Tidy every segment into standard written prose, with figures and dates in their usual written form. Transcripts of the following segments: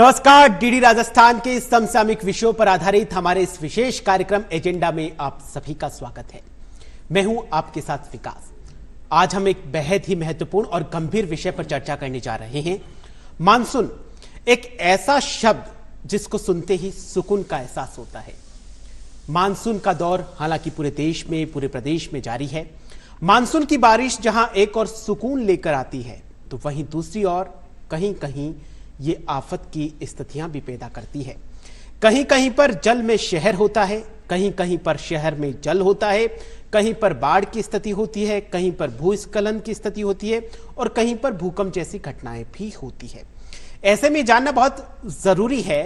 नमस्कार। डीडी राजस्थान के समसामयिक विषयों पर आधारित हमारे इस विशेष कार्यक्रम एजेंडा में आप सभी का स्वागत है। मैं हूं आपके साथ विकास। आज हम एक बेहद ही महत्वपूर्ण और गंभीर विषय पर चर्चा करने जा रहे हैं। मानसून एक ऐसा शब्द जिसको सुनते ही सुकून का एहसास होता है। मानसून का दौर हालांकि पूरे देश में, पूरे प्रदेश में जारी है। मानसून की बारिश जहां एक और सुकून लेकर आती है, तो वहीं दूसरी ओर कहीं कहीं ये आफत की स्थितियां भी पैदा करती है। कहीं कहीं पर जल में शहर होता है, कहीं कहीं पर शहर में जल होता है, कहीं पर बाढ़ की स्थिति होती है, कहीं पर भूस्खलन की स्थिति होती है और कहीं पर भूकंप जैसी घटनाएं भी होती है। ऐसे में जानना बहुत जरूरी है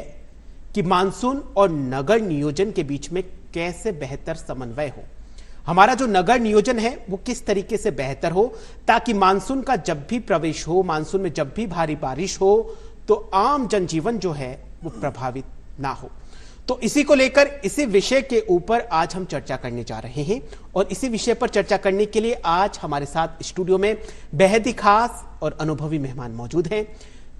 कि मानसून और नगर नियोजन के बीच में कैसे बेहतर समन्वय हो। हमारा जो नगर नियोजन है वो किस तरीके से बेहतर हो ताकि मानसून का जब भी प्रवेश हो, मानसून में जब भी भारी बारिश हो, तो आम जनजीवन जो है वो प्रभावित ना हो। तो इसी को लेकर, इसी विषय के ऊपर आज हम चर्चा करने जा रहे हैं। और इसी विषय पर चर्चा करने के लिए आज हमारे साथ स्टूडियो में बेहद ही खास और अनुभवी मेहमान मौजूद हैं।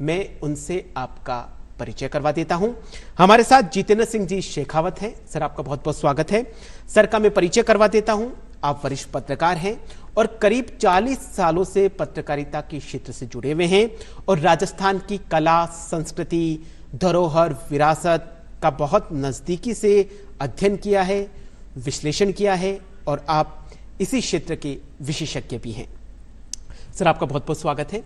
मैं उनसे आपका परिचय करवा देता हूं। हमारे साथ जितेंद्र सिंह जी शेखावत हैं। सर, आपका बहुत बहुत स्वागत है। सर का मैं परिचय करवा देता हूं। आप वरिष्ठ पत्रकार हैं और करीब 40 सालों से पत्रकारिता के क्षेत्र से जुड़े हुए हैं और राजस्थान की कला, संस्कृति, धरोहर, विरासत का बहुत नजदीकी से अध्ययन किया है, विश्लेषण किया है और आप इसी क्षेत्र के विशेषज्ञ भी हैं। सर, आपका बहुत बहुत स्वागत है।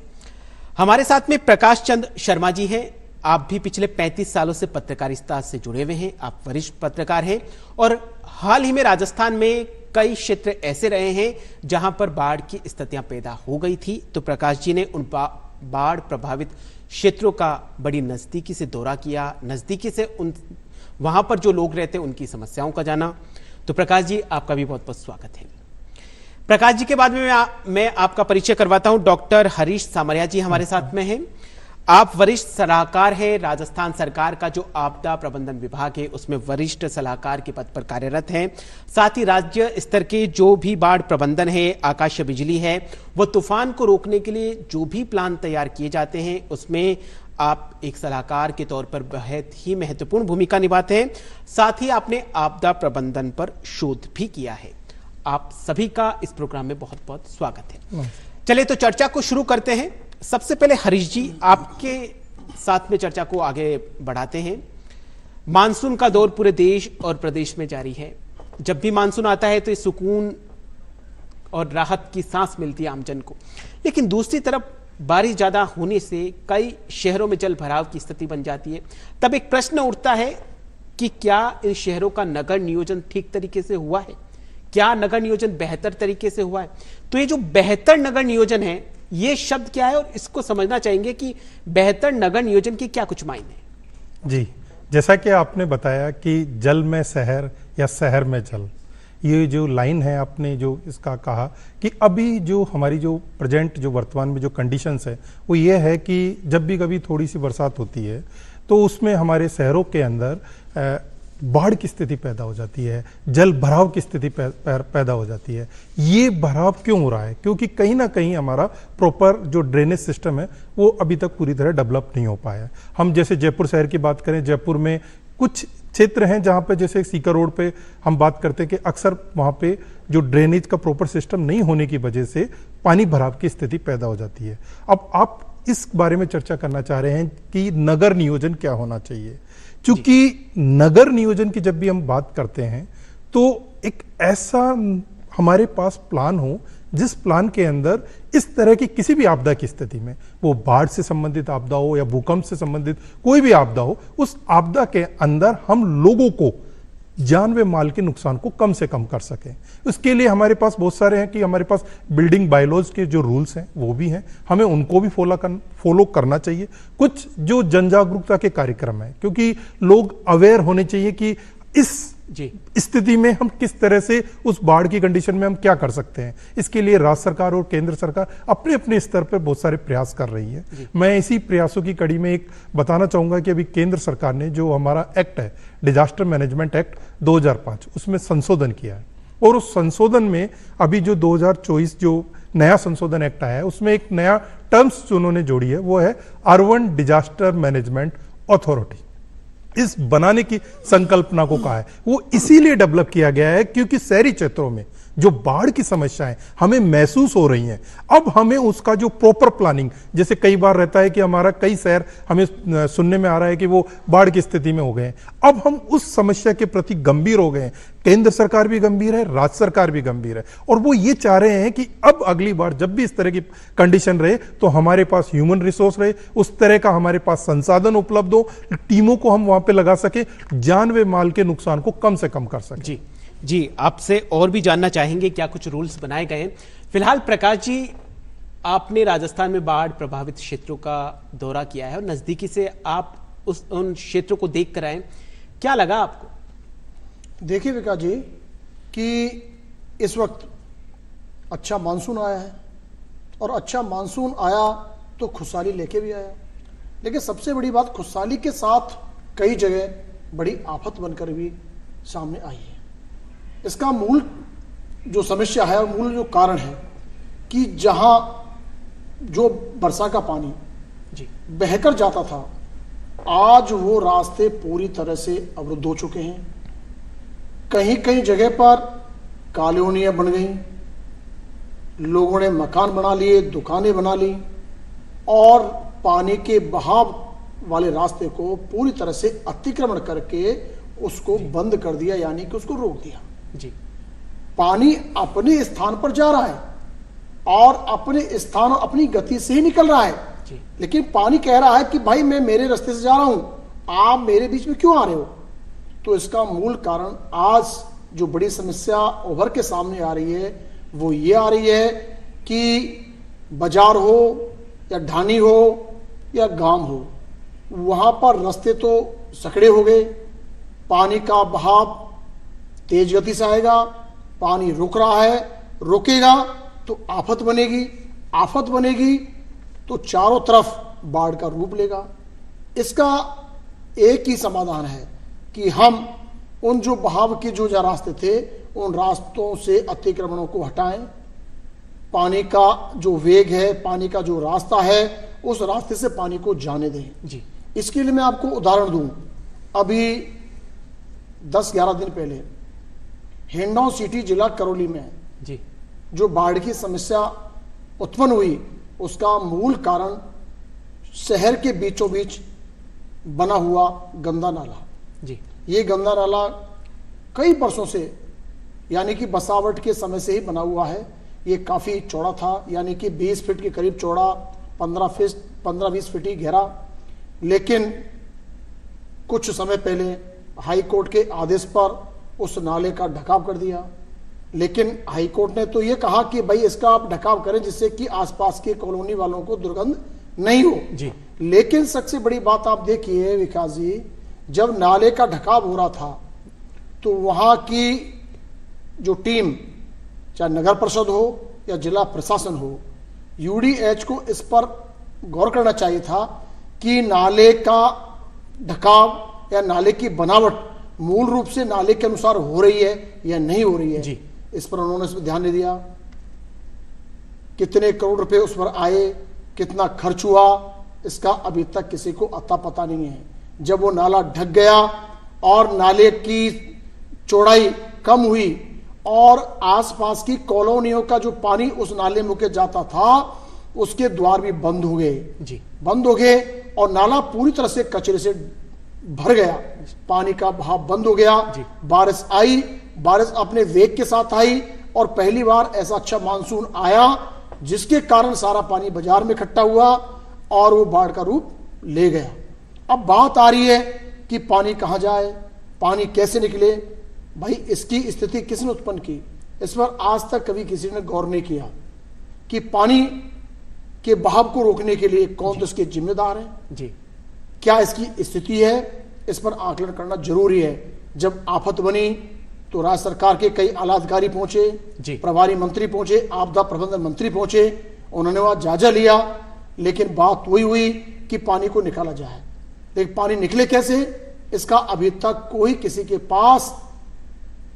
हमारे साथ में प्रकाश चंद शर्मा जी हैं। आप भी पिछले 35 सालों से पत्रकारिता से जुड़े हुए हैं। आप वरिष्ठ पत्रकार हैं और हाल ही में राजस्थान में कई क्षेत्र ऐसे रहे हैं जहां पर बाढ़ की स्थितियां पैदा हो गई थी। तो प्रकाश जी ने उन बाढ़ प्रभावित क्षेत्रों का बड़ी नजदीकी से दौरा किया, नजदीकी से उन वहां पर जो लोग रहते हैं उनकी समस्याओं का जाना। तो प्रकाश जी, आपका भी बहुत बहुत स्वागत है। प्रकाश जी के बाद में मैं आपका परिचय करवाता हूं। डॉक्टर हरीश सामरिया जी हमारे साथ में हैं। आप वरिष्ठ सलाहकार हैं। राजस्थान सरकार का जो आपदा प्रबंधन विभाग है उसमें वरिष्ठ सलाहकार के पद पर कार्यरत हैं। साथ ही राज्य स्तर के जो भी बाढ़ प्रबंधन है, आकाशीय बिजली है, वो तूफान को रोकने के लिए जो भी प्लान तैयार किए जाते हैं उसमें आप एक सलाहकार के तौर पर बेहद ही महत्वपूर्ण भूमिका निभाते हैं। साथ ही आपने आपदा प्रबंधन पर शोध भी किया है। आप सभी का इस प्रोग्राम में बहुत बहुत स्वागत है। चलिए तो चर्चा को शुरू करते हैं। सबसे पहले हरीश जी, आपके साथ में चर्चा को आगे बढ़ाते हैं। मानसून का दौर पूरे देश और प्रदेश में जारी है। जब भी मानसून आता है तो सुकून और राहत की सांस मिलती है आमजन को, लेकिन दूसरी तरफ बारिश ज्यादा होने से कई शहरों में जल भराव की स्थिति बन जाती है। तब एक प्रश्न उठता है कि क्या इन शहरों का नगर नियोजन ठीक तरीके से हुआ है? क्या नगर नियोजन बेहतर तरीके से हुआ है? तो ये जो बेहतर नगर नियोजन है, ये शब्द क्या है और इसको समझना चाहेंगे कि बेहतर नगर नियोजन के क्या कुछ मायने हैं। जी, जैसा कि आपने बताया कि जल में शहर या शहर में जल, ये जो लाइन है आपने जो इसका कहा कि अभी जो हमारी जो प्रेजेंट जो वर्तमान में जो कंडीशंस है वो ये है कि जब भी कभी थोड़ी सी बरसात होती है तो उसमें हमारे शहरों के अंदर बाढ़ की स्थिति पैदा हो जाती है, जल भराव की स्थिति पैदा हो जाती है। ये भराव क्यों हो रहा है? क्योंकि कहीं ना कहीं हमारा प्रॉपर जो ड्रेनेज सिस्टम है वो अभी तक पूरी तरह डेवलप नहीं हो पाया है। हम जैसे जयपुर शहर की बात करें, जयपुर में कुछ क्षेत्र हैं जहां पे जैसे सीकर रोड पे हम बात करते हैं कि अक्सर वहां पे जो ड्रेनेज का प्रॉपर सिस्टम नहीं होने की वजह से पानी भराव की स्थिति पैदा हो जाती है। अब आप इस बारे में चर्चा करना चाह रहे हैं कि नगर नियोजन क्या होना चाहिए। चूंकि नगर नियोजन की जब भी हम बात करते हैं तो एक ऐसा हमारे पास प्लान हो जिस प्लान के अंदर इस तरह की किसी भी आपदा की स्थिति में, वो बाढ़ से संबंधित आपदा हो या भूकंप से संबंधित कोई भी आपदा हो, उस आपदा के अंदर हम लोगों को जान व माल के नुकसान को कम से कम कर सकें। उसके लिए हमारे पास बहुत सारे हैं कि हमारे पास बिल्डिंग बायलॉज के जो रूल्स हैं वो भी हैं, हमें उनको भी फॉलो करना चाहिए। कुछ जो जन जागरूकता के कार्यक्रम हैं, क्योंकि लोग अवेयर होने चाहिए कि इस स्थिति में हम किस तरह से उस बाढ़ की कंडीशन में हम क्या कर सकते हैं। इसके लिए राज्य सरकार और केंद्र सरकार अपने अपने स्तर पर बहुत सारे प्रयास कर रही है। मैं इसी प्रयासों की कड़ी में एक बताना चाहूंगा कि अभी केंद्र सरकार ने जो हमारा एक्ट है, डिजास्टर मैनेजमेंट एक्ट 2005, उसमें संशोधन किया है। और उस संशोधन में अभी जो 2024 जो नया संशोधन एक्ट आया है उसमें एक नया टर्म्स जो उन्होंने जोड़ी है वो है अर्बन डिजास्टर मैनेजमेंट अथॉरिटी, इस बनाने की संकल्पना को कहा है। वो इसीलिए डेवलप किया गया है क्योंकि शहरी क्षेत्रों में जो बाढ़ की समस्याएं हमें महसूस हो रही हैं, अब हमें उसका जो प्रॉपर प्लानिंग, जैसे कई बार रहता है कि हमारा कई शहर हमें सुनने में आ रहा है कि वो बाढ़ की स्थिति में हो गए हैं, अब हम उस समस्या के प्रति गंभीर हो गए हैं। केंद्र सरकार भी गंभीर है, राज्य सरकार भी गंभीर है, और वो ये चाह रहे हैं कि अब अगली बार जब भी इस तरह की कंडीशन रहे तो हमारे पास ह्यूमन रिसोर्स रहे, उस तरह का हमारे पास संसाधन उपलब्ध हो, टीमों को हम वहां पे लगा सके, जान व माल के नुकसान को कम से कम कर सके। जी, आपसे और भी जानना चाहेंगे क्या कुछ रूल्स बनाए गए हैं। फिलहाल प्रकाश जी, आपने राजस्थान में बाढ़ प्रभावित क्षेत्रों का दौरा किया है और नजदीकी से आप उन क्षेत्रों को देख कर आए, क्या लगा आपको? देखिए विकास जी कि इस वक्त अच्छा मानसून आया है, और अच्छा मानसून आया तो खुशहाली लेके भी आया, लेकिन सबसे बड़ी बात खुशहाली के साथ कई जगह बड़ी आफत बनकर भी सामने आई है। इसका मूल जो समस्या है, मूल जो कारण है कि जहां जो वर्षा का पानी बहकर जाता था, आज वो रास्ते पूरी तरह से अवरुद्ध हो चुके हैं। कहीं कहीं जगह पर कॉलोनियां बन गई, लोगों ने मकान बना लिए, दुकानें बना ली, और पानी के बहाव वाले रास्ते को पूरी तरह से अतिक्रमण करके उसको बंद कर दिया, यानी कि उसको रोक दिया। जी, पानी अपने स्थान पर जा रहा है और अपने स्थान और अपनी गति से ही निकल रहा है जी। लेकिन पानी कह रहा है कि भाई मैं मेरे रास्ते से जा रहा हूं, आप मेरे बीच में क्यों आ रहे हो? तो इसका मूल कारण आज जो बड़ी समस्या उभर के सामने आ रही है वो ये आ रही है कि बाजार हो या ढानी हो या गांव हो, वहां पर रास्ते तो सकड़े हो गए, पानी का बहाव तेज गति से आएगा, पानी रुक रहा है, रुकेगा तो आफत बनेगी, आफत बनेगी तो चारों तरफ बाढ़ का रूप लेगा। इसका एक ही समाधान है कि हम उन जो बहाव के जो रास्ते थे उन रास्तों से अतिक्रमणों को हटाएं, पानी का जो वेग है, पानी का जो रास्ता है, उस रास्ते से पानी को जाने दें जी। इसके लिए मैं आपको उदाहरण दूं, अभी 10-11 दिन पहले हिंडौन सिटी जिला करौली में जी जो बाढ़ की समस्या उत्पन्न हुई, उसका मूल कारण शहर के बीचों बीच बना हुआ गंदा नाला। जी, ये गंदा नाला कई वर्षों से, यानी कि बसावट के समय से ही बना हुआ है। ये काफी चौड़ा था, यानी कि 20 फीट के करीब चौड़ा, 15-20 फीट ही गहरा। लेकिन कुछ समय पहले हाई कोर्ट के आदेश पर उस नाले का ढकाव कर दिया, लेकिन हाई कोर्ट ने तो ये कहा कि भाई इसका आप ढकाव करें जिससे कि आसपास के कॉलोनी वालों को दुर्गंध नहीं हो जी। लेकिन सबसे बड़ी बात आप देखिए विकास जी, जब नाले का ढकाव हो रहा था तो वहां की जो टीम, चाहे नगर परिषद हो या जिला प्रशासन हो, यूडीएच को इस पर गौर करना चाहिए था कि नाले का ढकाव या नाले की बनावट मूल रूप से नाले के अनुसार हो रही है या नहीं हो रही है जी। इस पर उन्होंने इस पर ध्यान नहीं दिया। कितने करोड़ रुपए उस पर आए, कितना खर्च हुआ, इसका अभी तक किसी को अता पता नहीं है। जब वो नाला ढक गया और नाले की चौड़ाई कम हुई और आसपास की कॉलोनियों का जो पानी उस नाले में के जाता था उसके द्वार भी बंद हो गए जी, बंद हो गए और नाला पूरी तरह से कचरे से भर गया, पानी का बहाव बंद हो गया। बारिश आई, बारिश अपने वेग के साथ आई और पहली बार ऐसा अच्छा मानसून आया जिसके कारण सारा पानी बाजार में इकट्ठा हुआ और वो बाढ़ का रूप ले गया। अब बात आ रही है कि पानी कहां जाए, पानी कैसे निकले। भाई इसकी स्थिति किसने उत्पन्न की, इस पर आज तक कभी किसी ने गौर नहीं किया कि पानी के बहाव को रोकने के लिए कौन तो इसके जिम्मेदार है जी। क्या इसकी स्थिति है, इस पर आकलन करना जरूरी है। जब आफत बनी तो राज्य सरकार के कई आला अधिकारी पहुंचे, प्रभारी मंत्री पहुंचे, आपदा प्रबंधन मंत्री पहुंचे, उन्होंने वहां जायजा लिया, लेकिन बात वही हुई कि पानी को निकाला जाए। लेकिन पानी निकले कैसे, इसका अभी तक कोई किसी के पास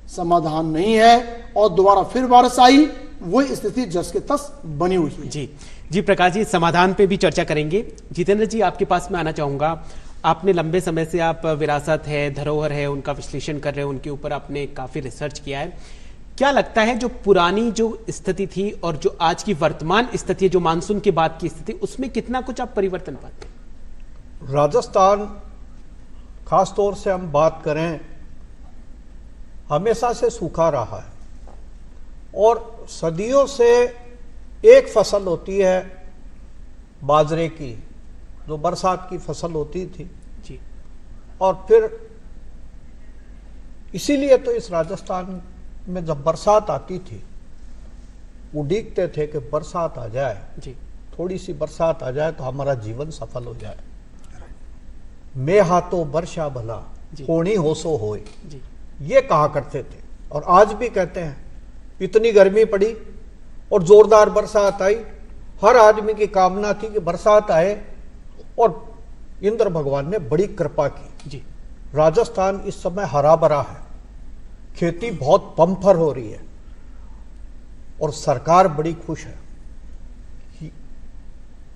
समाधान नहीं है और दोबारा फिर बारिश आई, वही स्थिति जस के तस बनी हुई है। जी जी प्रकाश जी, समाधान पे भी चर्चा करेंगे। जितेंद्र जी, आपके पास मैं आना चाहूंगा। आपने लंबे समय से आप विरासत है, धरोहर है, उनका विश्लेषण कर रहे हैं, उनके ऊपर आपने काफी रिसर्च किया है। क्या लगता है जो पुरानी जो स्थिति थी और जो आज की वर्तमान स्थिति, जो मानसून के बाद की स्थिति, उसमें कितना कुछ आप परिवर्तन पाते हैं? राजस्थान खास तौर से हम बात करें, हमेशा से सूखा रहा है और सदियों से एक फसल होती है बाजरे की, जो बरसात की फसल होती थी जी। और फिर इसीलिए तो इस राजस्थान में जब बरसात आती थी उड़ीकते थे कि बरसात आ जाए जी। थोड़ी सी बरसात आ जाए तो हमारा जीवन सफल हो जाए। मैं हाथों वर्षा भला जी। होनी हो सो होए, जी। ये कहा करते थे और आज भी कहते हैं। इतनी गर्मी पड़ी और जोरदार बरसात आई, हर आदमी की कामना थी कि बरसात आए और इंद्र भगवान ने बड़ी कृपा की। जी। राजस्थान इस समय हरा भरा है, खेती बहुत बम्पर हो रही है और सरकार बड़ी खुश है कि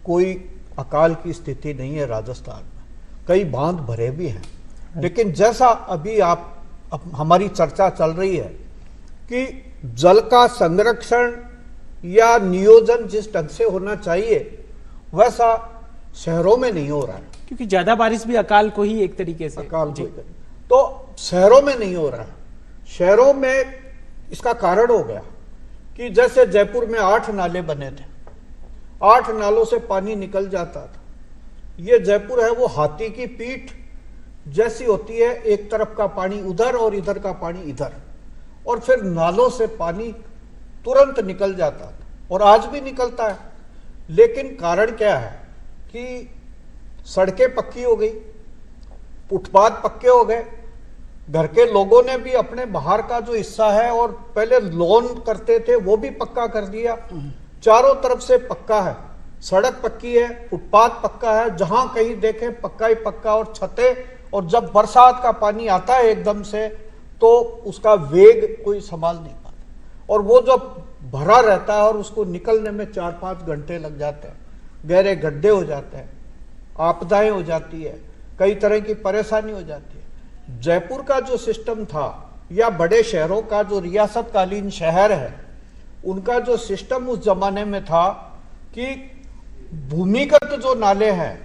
कोई अकाल की स्थिति नहीं है राजस्थान में। कई बांध भरे भी हैं, लेकिन जैसा अभी अब हमारी चर्चा चल रही है कि जल का संरक्षण या नियोजन जिस ढंग से होना चाहिए वैसा शहरों में नहीं हो रहा है। क्योंकि ज्यादा बारिश भी अकाल को ही एक तरीके से अकाल जी। तो शहरों में नहीं हो रहा है। शहरों में इसका कारण हो गया कि जैसे जयपुर में 8 नाले बने थे, 8 नालों से पानी निकल जाता था। ये जयपुर है वो हाथी की पीठ जैसी होती है, एक तरफ का पानी उधर और इधर का पानी इधर, और फिर नालों से पानी तुरंत निकल जाता था और आज भी निकलता है। लेकिन कारण क्या है कि सड़कें पक्की हो गई, फुटपाथ पक्के हो गए, घर के लोगों ने भी अपने बाहर का जो हिस्सा है और पहले लोन करते थे वो भी पक्का कर दिया। चारों तरफ से पक्का है, सड़क पक्की है, फुटपाथ पक्का है, जहां कहीं देखें पक्का ही पक्का, और छतें। और जब बरसात का पानी आता है एकदम से तो उसका वेग कोई संभाल नहीं पाता और वो जब भरा रहता है और उसको निकलने में 4-5 घंटे लग जाते हैं, गहरे गड्ढे हो जाते हैं, आपदाएं हो जाती है, कई तरह की परेशानी हो जाती है। जयपुर का जो सिस्टम था या बड़े शहरों का जो रियासतकालीन शहर है उनका जो सिस्टम उस जमाने में था कि भूमिगत जो नाले हैं,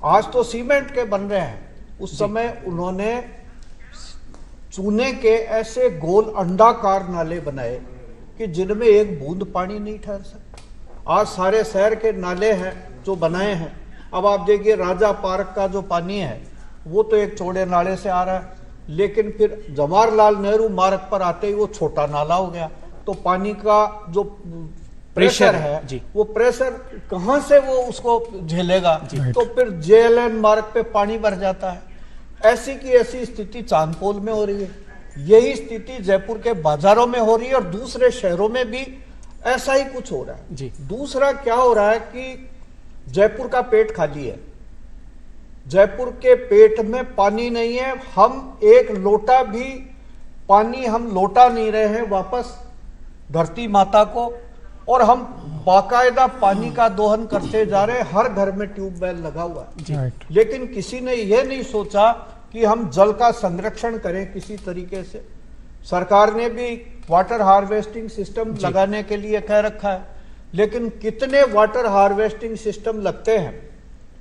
आज तो सीमेंट के बन रहे हैं, उस समय उन्होंने चूने के ऐसे गोल अंडाकार नाले बनाए कि जिनमें एक बूंद पानी नहीं ठहर सकता। आज सारे शहर के नाले हैं जो बनाए हैं। अब आप देखिए राजा पार्क का जो पानी है वो तो एक चौड़े नाले से आ रहा है, लेकिन फिर जवाहरलाल नेहरू मार्ग पर आते ही वो छोटा नाला हो गया। तो पानी का जो प्रेशर है जी। वो प्रेशर कहां से वो उसको झेलेगा, तो फिर जेएलएन मार्ग पे पानी भर जाता है। ऐसी की ऐसी स्थिति चांदपोल में हो रही है, यही स्थिति जयपुर के बाजारों में हो रही है और दूसरे शहरों में भी ऐसा ही कुछ हो रहा है जी। दूसरा क्या हो रहा है कि जयपुर का पेट खाली है, जयपुर के पेट में पानी नहीं है। हम एक लोटा भी पानी हम लौटा नहीं रहे हैं वापस धरती माता को, और हम बाकायदा पानी का दोहन करते जा रहे हैं। हर घर में ट्यूबवेल लगा हुआ है, लेकिन किसी ने यह नहीं सोचा कि हम जल का संरक्षण करें किसी तरीके से। सरकार ने भी वाटर हार्वेस्टिंग सिस्टम लगाने के लिए कह रखा है, लेकिन कितने वाटर हार्वेस्टिंग सिस्टम लगते हैं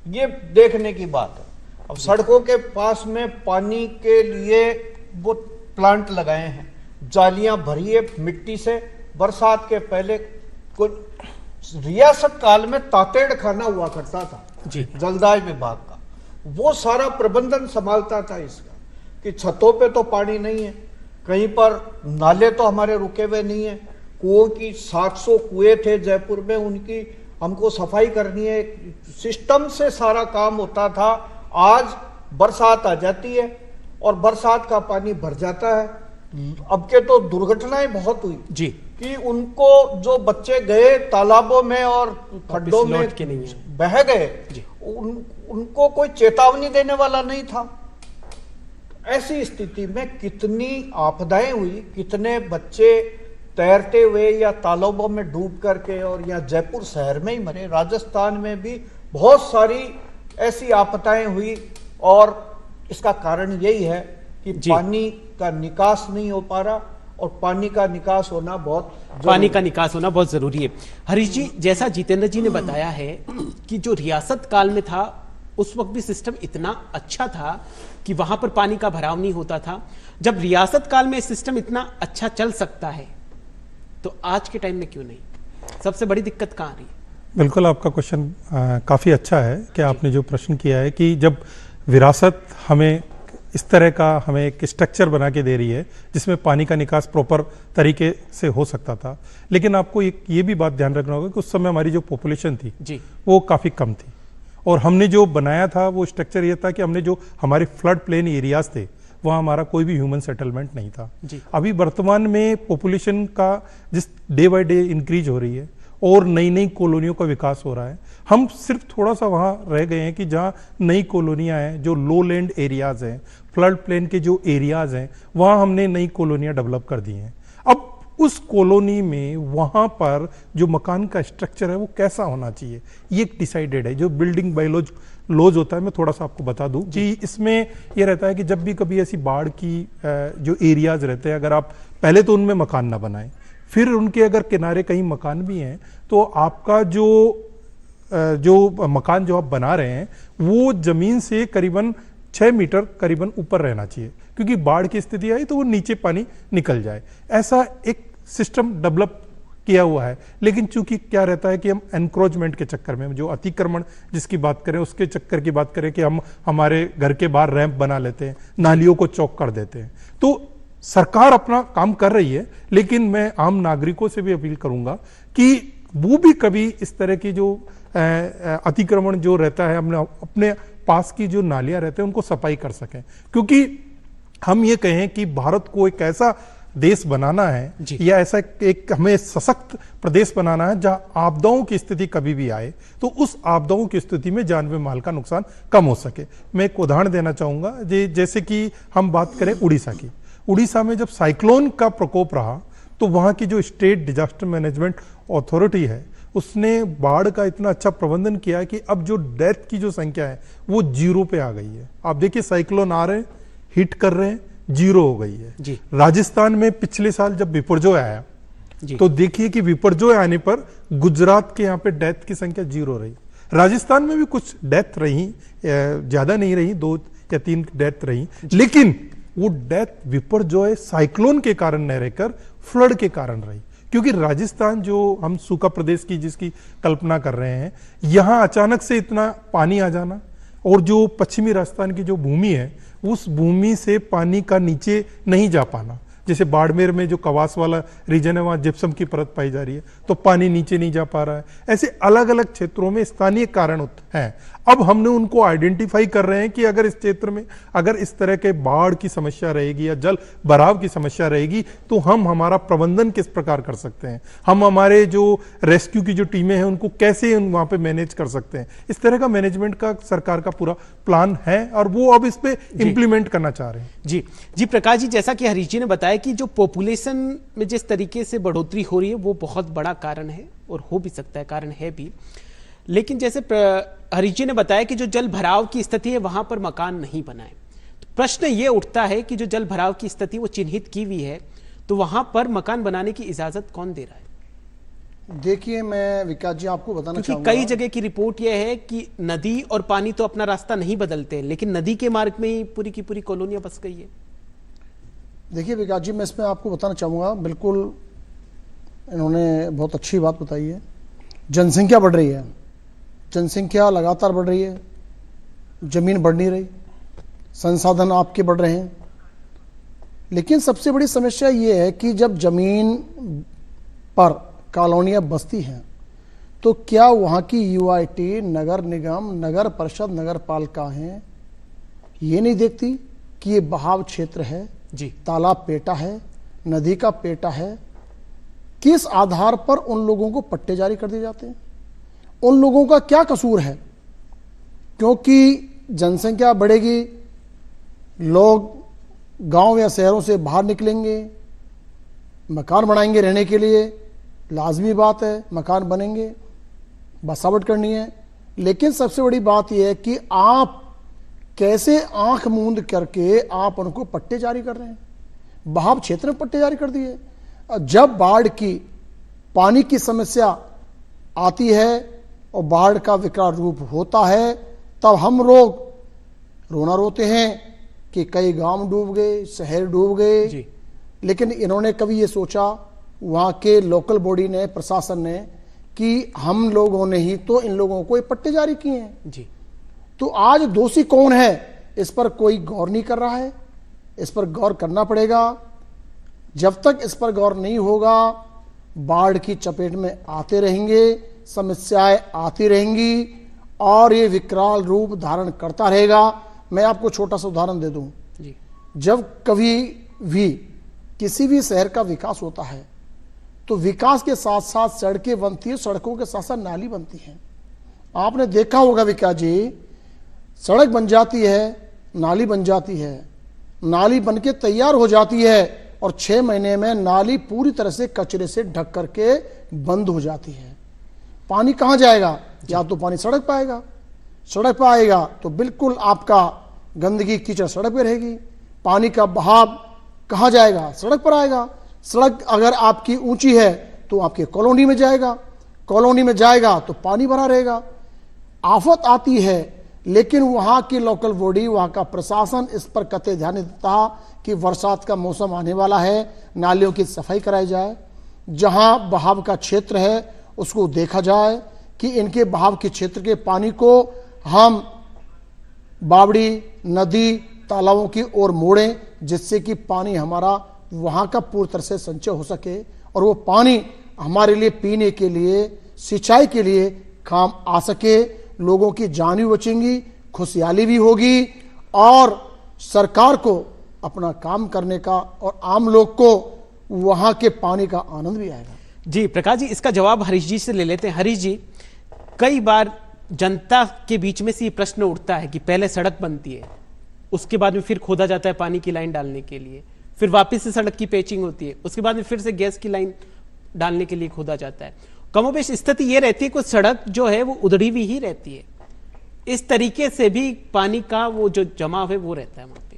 ये देखने की बात है। अब सड़कों के पास में पानी के लिए वो प्लांट लगाए हैं, जालियां भरी है मिट्टी से। बरसात के पहले रियासत काल में तातेड़ खाना हुआ करता था जी। जलदाय विभाग का, वो सारा प्रबंधन संभालता था इसका कि छतों पे तो पानी नहीं है, कहीं पर नाले तो हमारे रुके हुए नहीं है, कुओं की 700 कुएं थे जयपुर में, उनकी हमको सफाई करनी है। सिस्टम से सारा काम होता था। आज बरसात आ जाती है और बरसात का पानी भर जाता है। अब के तो दुर्घटनाएं बहुत हुई जी कि उनको जो बच्चे गए तालाबों में और खड्डों में बह गए, उनको कोई चेतावनी देने वाला नहीं था। ऐसी स्थिति में कितनी आपदाएं हुई, कितने बच्चे तैरते हुए या तालाबों में डूब करके, और या जयपुर शहर में ही मरे। राजस्थान में भी बहुत सारी ऐसी आपदाएं हुई और इसका कारण यही है कि जी। पानी का निकास नहीं हो पा रहा, और पानी का निकास होना बहुत पानी का निकास होना बहुत जरूरी है। हरीश जी, जैसा जितेंद्र जी ने बताया है कि जो रियासत काल में था उस वक्त भी सिस्टम इतना अच्छा था कि वहां पर पानी का भराव नहीं होता था। जब रियासत काल में सिस्टम इतना अच्छा चल सकता है तो आज के टाइम में क्यों नहीं? सबसे बड़ी दिक्कत कहां आ रही है? बिल्कुल, आपका क्वेश्चन काफ़ी अच्छा है कि आपने जो प्रश्न किया है कि जब विरासत हमें इस तरह का हमें एक स्ट्रक्चर बना के दे रही है जिसमें पानी का निकास प्रॉपर तरीके से हो सकता था, लेकिन आपको ये भी बात ध्यान रखना होगा कि उस समय हमारी जो पॉपुलेशन थी जी। वो काफ़ी कम थी, और हमने जो बनाया था वो स्ट्रक्चर ये था कि हमने जो हमारे फ्लड प्लेन एरियाज थे वहाँ हमारा कोई भी ह्यूमन सेटलमेंट नहीं था। जी। अभी वर्तमान में पॉपुलेशन का जिस डे बाय डे इंक्रीज हो रही है और नई नई कॉलोनियों का विकास हो रहा है, हम सिर्फ थोड़ा सा वहाँ रह गए हैं कि जहाँ नई कॉलोनियाँ हैं, जो लो लैंड एरियाज हैं, फ्लड प्लेन के जो एरियाज हैं, वहाँ हमने नई कॉलोनियाँ डेवलप कर दी हैं। अब उस कॉलोनी में वहाँ पर जो मकान का स्ट्रक्चर है वो कैसा होना चाहिए, ये डिसाइडेड है। जो बिल्डिंग बायोलॉज लॉज होता है, मैं थोड़ा सा आपको बता दूं कि इसमें ये रहता है कि जब भी कभी ऐसी बाढ़ की जो एरियाज रहते हैं, अगर आप पहले तो उनमें मकान ना बनाएं, फिर उनके अगर किनारे कहीं मकान भी हैं तो आपका जो मकान जो आप बना रहे हैं वो जमीन से करीबन 6 मीटर करीबन ऊपर रहना चाहिए, क्योंकि बाढ़ की स्थिति आई तो वो नीचे पानी निकल जाए। ऐसा एक सिस्टम डेवलप किया हुआ है। लेकिन चूंकि क्या रहता है कि हम एनक्रोचमेंट के चक्कर में, जो अतिक्रमण जिसकी बात करें उसके चक्कर की बात करें कि हम हमारे घर के बाहर रैंप बना लेते हैं, नालियों को चौक कर देते हैं। तो सरकार अपना काम कर रही है, लेकिन मैं आम नागरिकों से भी अपील करूंगा कि वो भी कभी इस तरह की जो अतिक्रमण जो रहता है, हमने अपने पास की जो नालियां रहते हैं उनको सफाई कर सकें। क्योंकि हम ये कहें कि भारत को एक ऐसा देश बनाना है या ऐसा एक हमें सशक्त प्रदेश बनाना है जहां आपदाओं की स्थिति कभी भी आए तो उस आपदाओं की स्थिति में जानवे माल का नुकसान कम हो सके। मैं एक उदाहरण देना चाहूंगा, जैसे कि हम बात करें उड़ीसा की। उड़ीसा में जब साइक्लोन का प्रकोप रहा तो वहां की जो स्टेट डिजास्टर मैनेजमेंट अथॉरिटी है उसने बाढ़ का इतना अच्छा प्रबंधन किया है कि अब जो डेथ की जो संख्या है वो 0 पे आ गई है। आप देखिए, साइक्लोन आ रहे हैं, हिट कर रहे हैं, 0 हो गई है जी। राजस्थान में पिछले साल जब विपर्जोय आया तो देखिए कि विपर्जोय आने पर गुजरात के यहाँ पे डेथ की संख्या 0 रही। राजस्थान में भी कुछ डेथ रही, ज्यादा नहीं रही, 2 या 3 डेथ रही, लेकिन वो डेथ विपर्जोय साइक्लोन के कारण न रहकर फ्लड के कारण रही। क्योंकि राजस्थान जो हम सूखा प्रदेश की जिसकी कल्पना कर रहे हैं, यहां अचानक से इतना पानी आ जाना, और जो पश्चिमी राजस्थान की जो भूमि है उस भूमि से पानी का नीचे नहीं जा पाना, जैसे बाड़मेर में जो कवास वाला रीजन है वहां जिप्सम की परत पाई जा रही है तो पानी नीचे नहीं जा पा रहा है। ऐसे अलग अलग क्षेत्रों में स्थानीय कारण हैं। अब हमने उनको आइडेंटिफाई कर रहे हैं कि अगर इस क्षेत्र में अगर इस तरह के बाढ़ की समस्या रहेगी या जल भराव की समस्या रहेगी तो हम हमारा प्रबंधन किस प्रकार कर सकते हैं, हम हमारे जो रेस्क्यू की जो टीमें हैं उनको कैसे वहां पे मैनेज कर सकते हैं। इस तरह का मैनेजमेंट का सरकार का पूरा प्लान है और वो अब इस पे इंप्लीमेंट करना चाह रहे हैं। जी प्रकाश जी, जैसा कि हरीश जी ने बताया कि जो पॉपुलेशन में जिस तरीके से बढ़ोतरी हो रही है वो बहुत बड़ा कारण है और हो भी सकता है, कारण है भी। लेकिन जैसे हरीश जी ने बताया कि जो जल भराव की स्थिति है वहां पर मकान नहीं बनाए, तो प्रश्न ये उठता है कि जो जल भराव की स्थिति वो चिन्हित की हुई है तो वहां पर मकान बनाने की इजाजत कौन दे रहा है? देखिए, मैं विकास जी आपको बताना चाहूंगा, कई जगह की रिपोर्ट यह है कि नदी और पानी तो अपना रास्ता नहीं बदलते, लेकिन नदी के मार्ग में ही पूरी की पूरी कॉलोनियां बस गई है। देखिए विकास जी, मैं इसमें आपको बताना चाहूँगा, बिल्कुल इन्होंने बहुत अच्छी बात बताई है। जनसंख्या बढ़ रही है, जनसंख्या लगातार बढ़ रही है, जमीन बढ़ नहीं रही, संसाधन आपके बढ़ रहे हैं, लेकिन सबसे बड़ी समस्या ये है कि जब जमीन पर कॉलोनियाँ बसती हैं तो क्या वहाँ की यूआईटी, नगर निगम, नगर परिषद, नगर पालिकाएं ये नहीं देखती कि ये बहाव क्षेत्र है जी, तालाब पेटा है, नदी का पेटा है? किस आधार पर उन लोगों को पट्टे जारी कर दिए जाते हैं? उन लोगों का क्या कसूर है? क्योंकि जनसंख्या बढ़ेगी, लोग गांव या शहरों से बाहर निकलेंगे, मकान बनाएंगे रहने के लिए, लाजमी बात है मकान बनेंगे, बसावट करनी है। लेकिन सबसे बड़ी बात यह है कि आप कैसे आंख मूंद करके आप उनको पट्टे जारी कर रहे हैं, बहाव क्षेत्र में पट्टे जारी कर दिए। जब बाढ़ की पानी की समस्या आती है और बाढ़ का विकराल रूप होता है, तब हम लोग रोना रोते हैं कि कई गांव डूब गए, शहर डूब गए। लेकिन इन्होंने कभी ये सोचा, वहां के लोकल बॉडी ने, प्रशासन ने, कि हम लोगों ने ही तो इन लोगों को ये पट्टे जारी किए हैं जी। तो आज दोषी कौन है, इस पर कोई गौर नहीं कर रहा है। इस पर गौर करना पड़ेगा। जब तक इस पर गौर नहीं होगा, बाढ़ की चपेट में आते रहेंगे, समस्याएं आती रहेंगी और ये विकराल रूप धारण करता रहेगा। मैं आपको छोटा सा उदाहरण दे दूं जी। जब कभी भी किसी भी शहर का विकास होता है तो विकास के साथ साथ सड़कें बनती है, सड़कों के साथ साथ नाली बनती है। आपने देखा होगा विकास जी, सड़क बन जाती है, नाली बन जाती है, नाली बनके तैयार हो जाती है और 6 महीने में नाली पूरी तरह से कचरे से ढक करके बंद हो जाती है। पानी कहां जाएगा? या तो पानी सड़क पर आएगा, सड़क पर आएगा तो बिल्कुल आपका गंदगी कीचड़ सड़क पर रहेगी। पानी का बहाव कहां जाएगा? सड़क पर आएगा। सड़क अगर आपकी ऊंची है तो आपके कॉलोनी में जाएगा, कॉलोनी में जाएगा तो पानी भरा रहेगा। आफत आती है, लेकिन वहां की लोकल बॉडी, वहां का प्रशासन इस पर कतई ध्यान नहीं देता कि बरसात का मौसम आने वाला है, नालियों की सफाई कराई जाए, जहां बहाव का क्षेत्र है उसको देखा जाए कि इनके बहाव के क्षेत्र के पानी को हम बावड़ी, नदी, तालाबों की ओर मोड़ें, जिससे कि पानी हमारा वहां का पूरी तरह से संचय हो सके और वो पानी हमारे लिए पीने के लिए, सिंचाई के लिए काम आ सके। लोगों की जान भी बचेंगी, खुशहाली भी होगी और सरकार को अपना काम करने का और आम लोग को वहां के पानी का आनंद भी आएगा। जी प्रकाश जी, इसका जवाब हरीश जी से ले लेते हैं। हरीश जी, कई बार जनता के बीच में से ये प्रश्न उठता है कि पहले सड़क बनती है, उसके बाद में फिर खोदा जाता है पानी की लाइन डालने के लिए, फिर वापस से सड़क की पेचिंग होती है, उसके बाद में फिर से गैस की लाइन डालने के लिए खोदा जाता है। कमोबेश स्थिति ये रहती है, कुछ सड़क जो है वो उधड़ी हुई ही रहती है। इस तरीके से भी पानी का वो जो जमाव है वो रहता है वहां पे।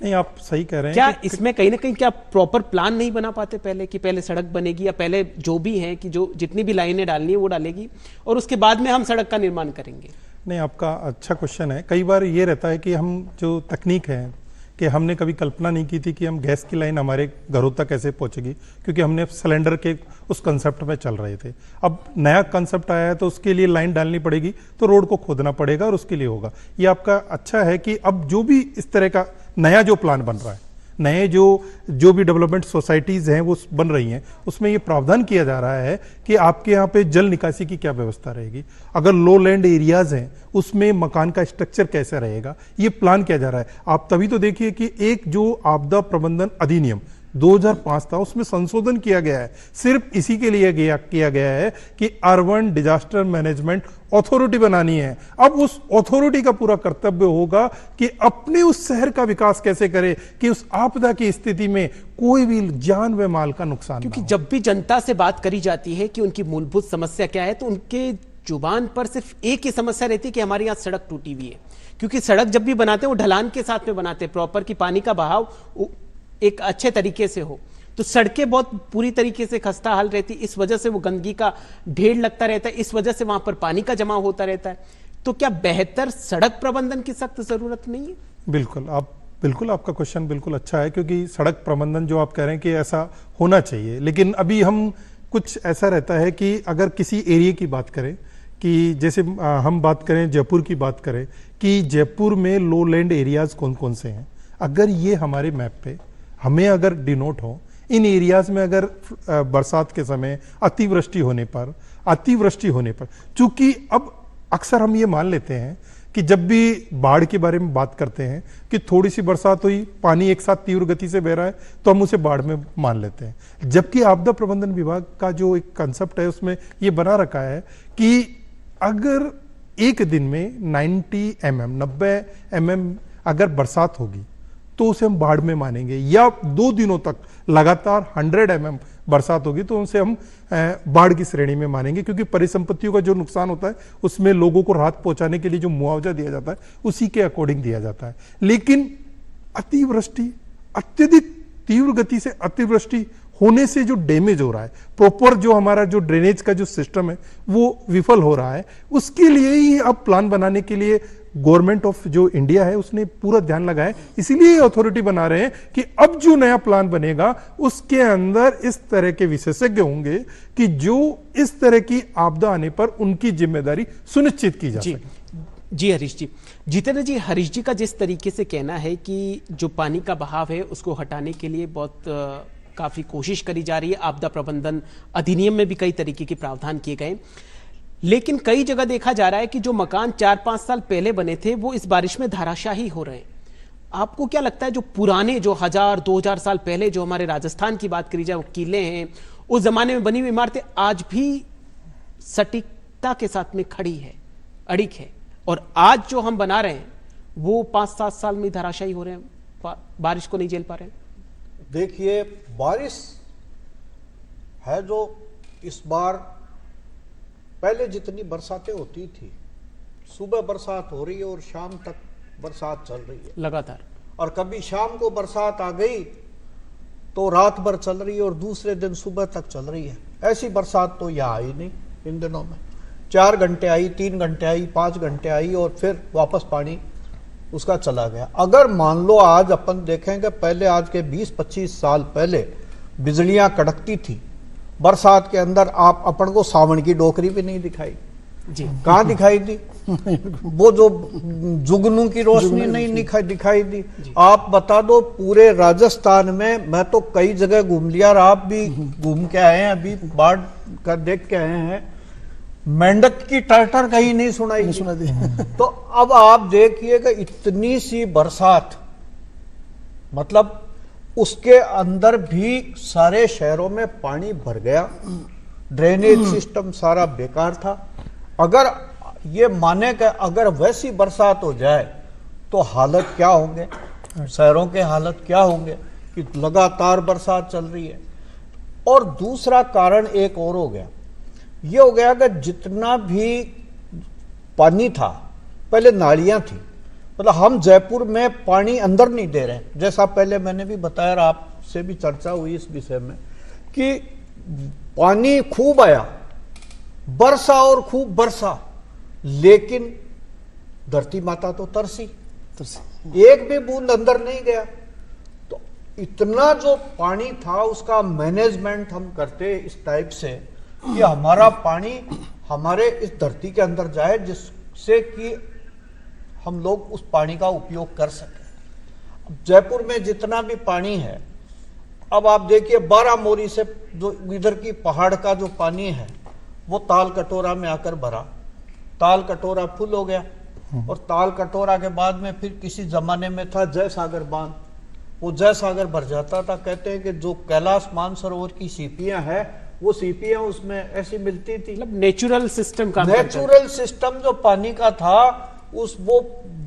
नहीं, आप सही कह रहे हैं। क्या इसमें कहीं ना कहीं क्या प्रॉपर प्लान नहीं बना पाते पहले कि पहले सड़क बनेगी या पहले जो भी है कि जो जितनी भी लाइनें डालनी है वो डालेगी और उसके बाद में हम सड़क का निर्माण करेंगे? नहीं, आपका अच्छा क्वेश्चन है। कई बार ये रहता है कि हम जो तकनीक है कि हमने कभी कल्पना नहीं की थी कि हम गैस की लाइन हमारे घरों तक कैसे पहुंचेगी, क्योंकि हमने सिलेंडर के उस कंसेप्ट में चल रहे थे। अब नया कंसेप्ट आया है तो उसके लिए लाइन डालनी पड़ेगी, तो रोड को खोदना पड़ेगा और उसके लिए होगा। ये आपका अच्छा है कि अब जो भी इस तरह का नया जो प्लान बन रहा है, नए जो भी डेवलपमेंट सोसाइटीज हैं वो बन रही हैं, उसमें ये प्रावधान किया जा रहा है कि आपके यहाँ पे जल निकासी की क्या व्यवस्था रहेगी, अगर लो लैंड एरियाज हैं उसमें मकान का स्ट्रक्चर कैसा रहेगा, ये प्लान किया जा रहा है। आप तभी तो देखिए कि एक जो आपदा प्रबंधन अधिनियम 2005 था, उसमें संशोधन किया गया है, सिर्फ इसी के लिए किया गया है कि अर्बन डिजास्टर मैनेजमेंट अथॉरिटी बनानी है। अब उस अथॉरिटी का पूरा कर्तव्य होगा कि अपने उस शहर का विकास कैसे करे कि उस आपदा की स्थिति में कोई भी जान व माल का नुकसान, क्योंकि जब भी जनता से बात करी जाती है कि उनकी मूलभूत समस्या क्या है, तो उनके जुबान पर सिर्फ एक ही समस्या रहती है कि हमारे यहाँ सड़क टूटी हुई है। क्योंकि सड़क जब भी बनाते हैं वो ढलान के साथ में बनाते हैं, प्रॉपर कि पानी का बहाव एक अच्छे तरीके से हो, तो सड़कें बहुत पूरी तरीके से खस्ता हाल रहती, इस वजह से वो गंदगी का ढेर लगता रहता है, इस वजह से वहां पर पानी का जमाव होता रहता है। तो क्या बेहतर सड़क प्रबंधन की सख्त जरूरत नहीं है? बिल्कुल आपका क्वेश्चन बिल्कुल अच्छा है, क्योंकि सड़क प्रबंधन जो आप कह रहे हैं कि ऐसा होना चाहिए, लेकिन अभी हम कुछ ऐसा रहता है कि अगर किसी एरिया की बात करें, कि जैसे हम बात करें जयपुर की बात करें कि जयपुर में लो लैंड एरियाज कौन कौन से हैं, अगर ये हमारे मैप पे हमें अगर डिनोट हो, इन एरियाज में अगर बरसात के समय अतिवृष्टि होने पर, चूंकि अब अक्सर हम ये मान लेते हैं कि जब भी बाढ़ के बारे में बात करते हैं कि थोड़ी सी बरसात हुई, पानी एक साथ तीव्र गति से बह रहा है, तो हम उसे बाढ़ में मान लेते हैं। जबकि आपदा प्रबंधन विभाग का जो एक कंसेप्ट है उसमें ये बना रखा है कि अगर एक दिन में 90 mm अगर बरसात होगी तो उसे हम बाढ़ में मानेंगे, या 2 दिनों तक लगातार 100 mm बरसात होगी तो उनसे हम बाढ़ की श्रेणी में मानेंगे, क्योंकि परिसंपत्तियों का जो नुकसान होता है उसमें लोगों को राहत पहुंचाने के लिए जो मुआवजा दिया जाता है उसी के अकॉर्डिंग दिया जाता है। लेकिन अतिवृष्टि, अत्यधिक तीव्र गति से अतिवृष्टि होने से जो डैमेज हो रहा है, प्रॉपर जो हमारा जो ड्रेनेज का जो सिस्टम है वो विफल हो रहा है, उसके लिए ही अब प्लान बनाने के लिए गवर्नमेंट ऑफ जो इंडिया है उसने पूरा ध्यान लगाया। इसीलिए अथॉरिटी बना रहे हैं कि अब जो नया प्लान बनेगा उसके अंदर इस तरह के विशेषज्ञ होंगे कि जो इस तरह की आपदा आने पर उनकी जिम्मेदारी सुनिश्चित की जा सके। जी हरीश जी, जितेंद्र जी, हरीश जी का जिस तरीके से कहना है कि जो पानी का बहाव है उसको हटाने के लिए बहुत काफी कोशिश करी जा रही है, आपदा प्रबंधन अधिनियम में भी कई तरीके के प्रावधान किए गए, लेकिन कई जगह देखा जा रहा है कि जो मकान 4-5 साल पहले बने थे वो इस बारिश में धराशायी हो रहे हैं। आपको क्या लगता है जो पुराने, जो 1000-2000 साल पहले जो हमारे राजस्थान की बात करी जाए वो किले हैं, उस जमाने में बनी हुई इमारतें आज भी सटीकता के साथ में खड़ी है, अड़िग है, और आज जो हम बना रहे हैं वो 5-7 साल में धराशायी हो रहे हैं, बारिश को नहीं झेल पा रहे हैं? देखिए, बारिश है जो इस बार पहले जितनी बरसातें होती थी, सुबह बरसात हो रही है और शाम तक बरसात चल रही है लगातार, और कभी शाम को बरसात आ गई तो रात भर चल रही है और दूसरे दिन सुबह तक चल रही है। ऐसी बरसात तो यहाँ आई नहीं इन दिनों में। 4 घंटे आई, 3 घंटे आई, 5 घंटे आई और फिर वापस पानी उसका चला गया। अगर मान लो आज अपन देखेंगे, पहले आज के 20-25 साल पहले बिजलियां कड़कती थी बरसात के अंदर, आप अपन को सावन की डोकरी भी नहीं दिखाई जी, कहाँ दिखाई दी? वो जो जुगनू की रोशनी नहीं दिखाई दी। आप बता दो, पूरे राजस्थान में मैं तो कई जगह घूम लिया और आप भी घूम के आए हैं, अभी बाढ़ का देख के आए हैं, मेंढक की टर्टर कहीं नहीं सुना दी। तो अब आप देखिए कि इतनी सी बरसात, मतलब उसके अंदर भी सारे शहरों में पानी भर गया, ड्रेनेज सिस्टम सारा बेकार था। अगर ये माने कि अगर वैसी बरसात हो जाए तो हालत क्या होंगे, शहरों के हालत क्या होंगे कि लगातार बरसात चल रही है। और दूसरा कारण एक और हो गया, ये हो गया कि जितना भी पानी था, पहले नालियां थी, मतलब हम जयपुर में पानी अंदर नहीं दे रहे, जैसा पहले मैंने भी बताया और आपसे भी चर्चा हुई इस विषय में कि पानी खूब आया, बरसा और खूब बरसा, लेकिन धरती माता तो तरसी, एक भी बूंद अंदर नहीं गया। तो इतना जो पानी था उसका मैनेजमेंट हम करते इस टाइप से कि हमारा पानी हमारे इस धरती के अंदर जाए, जिससे कि हम लोग उस पानी का उपयोग कर सकें। जयपुर में जितना भी पानी है, अब आप देखिए 12 मोरी से जो इधर की पहाड़ का जो पानी है वो ताल कटोरा में आकर भरा, ताल कटोरा फुल हो गया, और ताल कटोरा के बाद में फिर किसी जमाने में था जय सागर बांध, वो जय सागर भर जाता था। कहते हैं कि जो कैलाश मानसरोवर की सीपियां हैं वो सीपियां उसमें ऐसी मिलती थी, मतलब नेचुरल सिस्टम का, नेचुरल सिस्टम जो पानी का था वो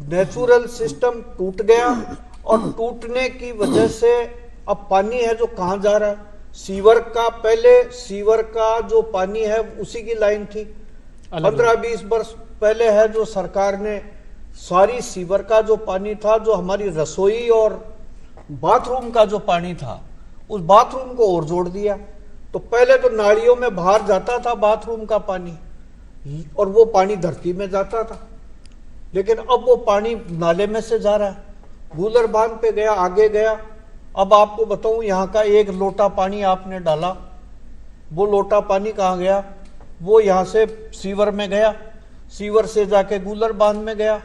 नेचुरल सिस्टम टूट गया, और टूटने की वजह से अब पानी है जो कहां जा रहा है, सीवर का, पहले सीवर का जो पानी है उसी की लाइन थी, 15-20 वर्ष पहले है जो सरकार ने सारी सीवर का जो पानी था, जो हमारी रसोई और बाथरूम का जो पानी था, उस बाथरूम को और जोड़ दिया। तो पहले तो नालियों में बाहर जाता था बाथरूम का पानी और वो पानी धरती में जाता था, लेकिन अब वो पानी नाले में से जा रहा है, गूलर बांध पे गया, आगे गया। अब आपको बताऊं, यहाँ का एक लोटा पानी आपने डाला, वो लोटा पानी कहाँ गया, वो यहाँ से सीवर में गया, सीवर से जाके गूलर बांध में गया,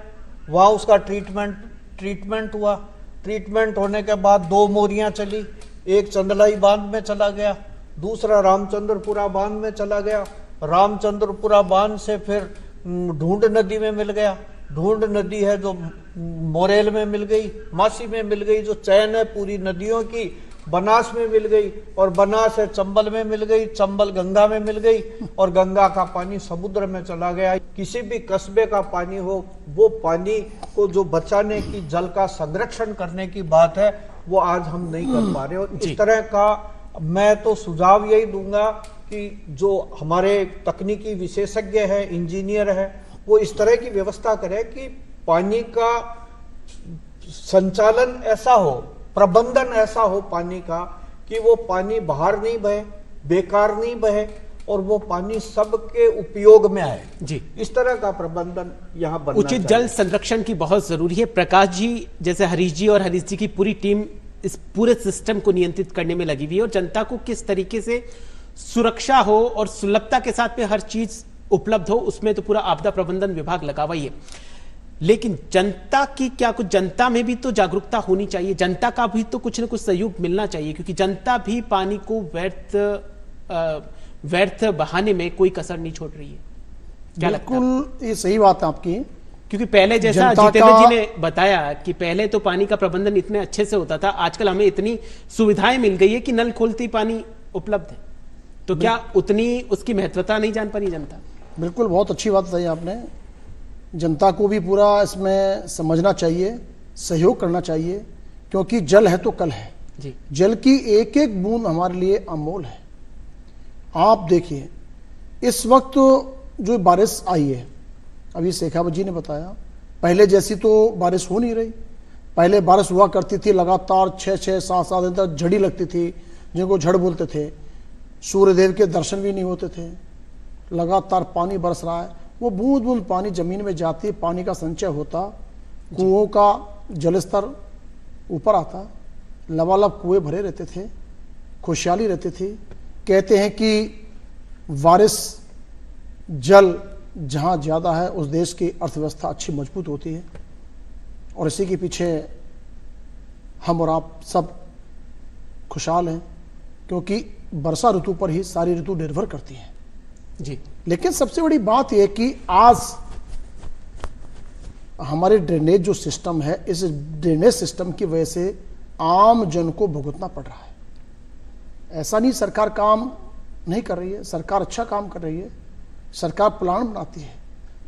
वहाँ उसका ट्रीटमेंट हुआ, ट्रीटमेंट होने के बाद 2 मोरियां चली, एक चंदलाई बांध में चला गया, दूसरा रामचंद्रपुरा बांध में चला गया, रामचंद्रपुरा बांध से फिर ढूंढ नदी में मिल गया, ढूंढ नदी है जो मोरेल में मिल गई, मासी में मिल गई, जो चैन है पूरी नदियों की, बनास में मिल गई, और बनास है चंबल में मिल गई, चंबल गंगा में मिल गई, और गंगा का पानी समुद्र में चला गया। किसी भी कस्बे का पानी हो, वो पानी को जो बचाने की, जल का संरक्षण करने की बात है, वो आज हम नहीं कर पा रहे। और इस तरह का मैं तो सुझाव यही दूंगा कि जो हमारे तकनीकी विशेषज्ञ हैं, इंजीनियर हैं, वो इस तरह की व्यवस्था करें कि पानी का संचालन ऐसा हो, प्रबंधन ऐसा हो पानी का कि वो पानी बाहर नहीं बहे, बेकार नहीं बहे और वो पानी सबके उपयोग में आए। जी, इस तरह का प्रबंधन यहाँ बनना उचित जल संरक्षण की बहुत जरूरी है। प्रकाश जी, जैसे हरीश जी और हरीश जी की पूरी टीम इस पूरे सिस्टम को नियंत्रित करने में लगी हुई है और जनता को किस तरीके से सुरक्षा हो और सुलभता के साथ में हर चीज उपलब्ध हो, उसमें तो पूरा आपदा प्रबंधन विभाग लगा हुआ ही है। लेकिन जनता की क्या, कुछ जनता में भी तो जागरूकता होनी चाहिए, जनता का भी तो कुछ न कुछ सहयोग मिलना चाहिए, क्योंकि जनता भी पानी को व्यर्थ बहाने में कोई कसर नहीं छोड़ रही है। क्या लगता है? बिल्कुल ये सही बात है आपकी, क्योंकि पहले जैसा जितेंद्र जी ने बताया कि पहले तो पानी का प्रबंधन इतने अच्छे से होता था, आजकल हमें इतनी सुविधाएं मिल गई है कि नल खोलते ही पानी उपलब्ध है, तो क्या उतनी उसकी महत्वता नहीं जान पानी जनता? बिल्कुल, बहुत अच्छी बात बताई आपने। जनता को भी पूरा इसमें समझना चाहिए, सहयोग करना चाहिए, क्योंकि जल है तो कल है जी। जल की एक एक बूंद हमारे लिए अनमोल है। आप देखिए इस वक्त जो बारिश आई है, अभी शेखावत जी ने बताया, पहले जैसी तो बारिश हो नहीं रही। पहले बारिश हुआ करती थी लगातार 6-6, 7-7 दिन तक झड़ी लगती थी, जिनको झड़ बोलते थे। सूर्यदेव के दर्शन भी नहीं होते थे। लगातार पानी बरस रहा है, वो बूंद बूंद पानी जमीन में जाती, पानी का संचय होता, कुओं का जलस्तर ऊपर आता, लबालब कुएं भरे रहते थे, खुशहाली रहती थी। कहते हैं कि बारिश जल जहाँ ज़्यादा है उस देश की अर्थव्यवस्था अच्छी मजबूत होती है, और इसी के पीछे हम और आप सब खुशहाल हैं, क्योंकि वर्षा ऋतु पर ही सारी ऋतु निर्भर करती है जी। लेकिन सबसे बड़ी बात यह कि आज हमारे ड्रेनेज जो सिस्टम है, इस ड्रेनेज सिस्टम की वजह से आम जन को भुगतना पड़ रहा है। ऐसा नहीं सरकार काम नहीं कर रही है, सरकार अच्छा काम कर रही है। सरकार प्लान बनाती है,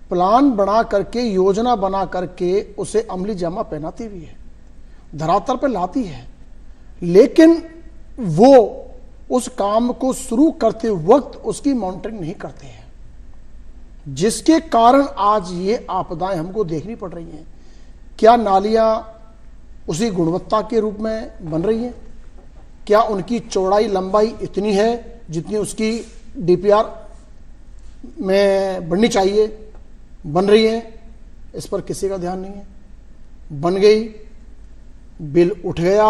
प्लान बना करके, योजना बना करके उसे अमली जामा पहनाती भी है, धरातल पर लाती है, लेकिन वो उस काम को शुरू करते वक्त उसकी मॉनिटरिंग नहीं करते हैं, जिसके कारण आज ये आपदाएं हमको देखनी पड़ रही हैं। क्या नालियां उसी गुणवत्ता के रूप में बन रही हैं? क्या उनकी चौड़ाई लंबाई इतनी है जितनी उसकी डीपीआर में बननी चाहिए, बन रही है? इस पर किसी का ध्यान नहीं है। बन गई, बिल उठ गया,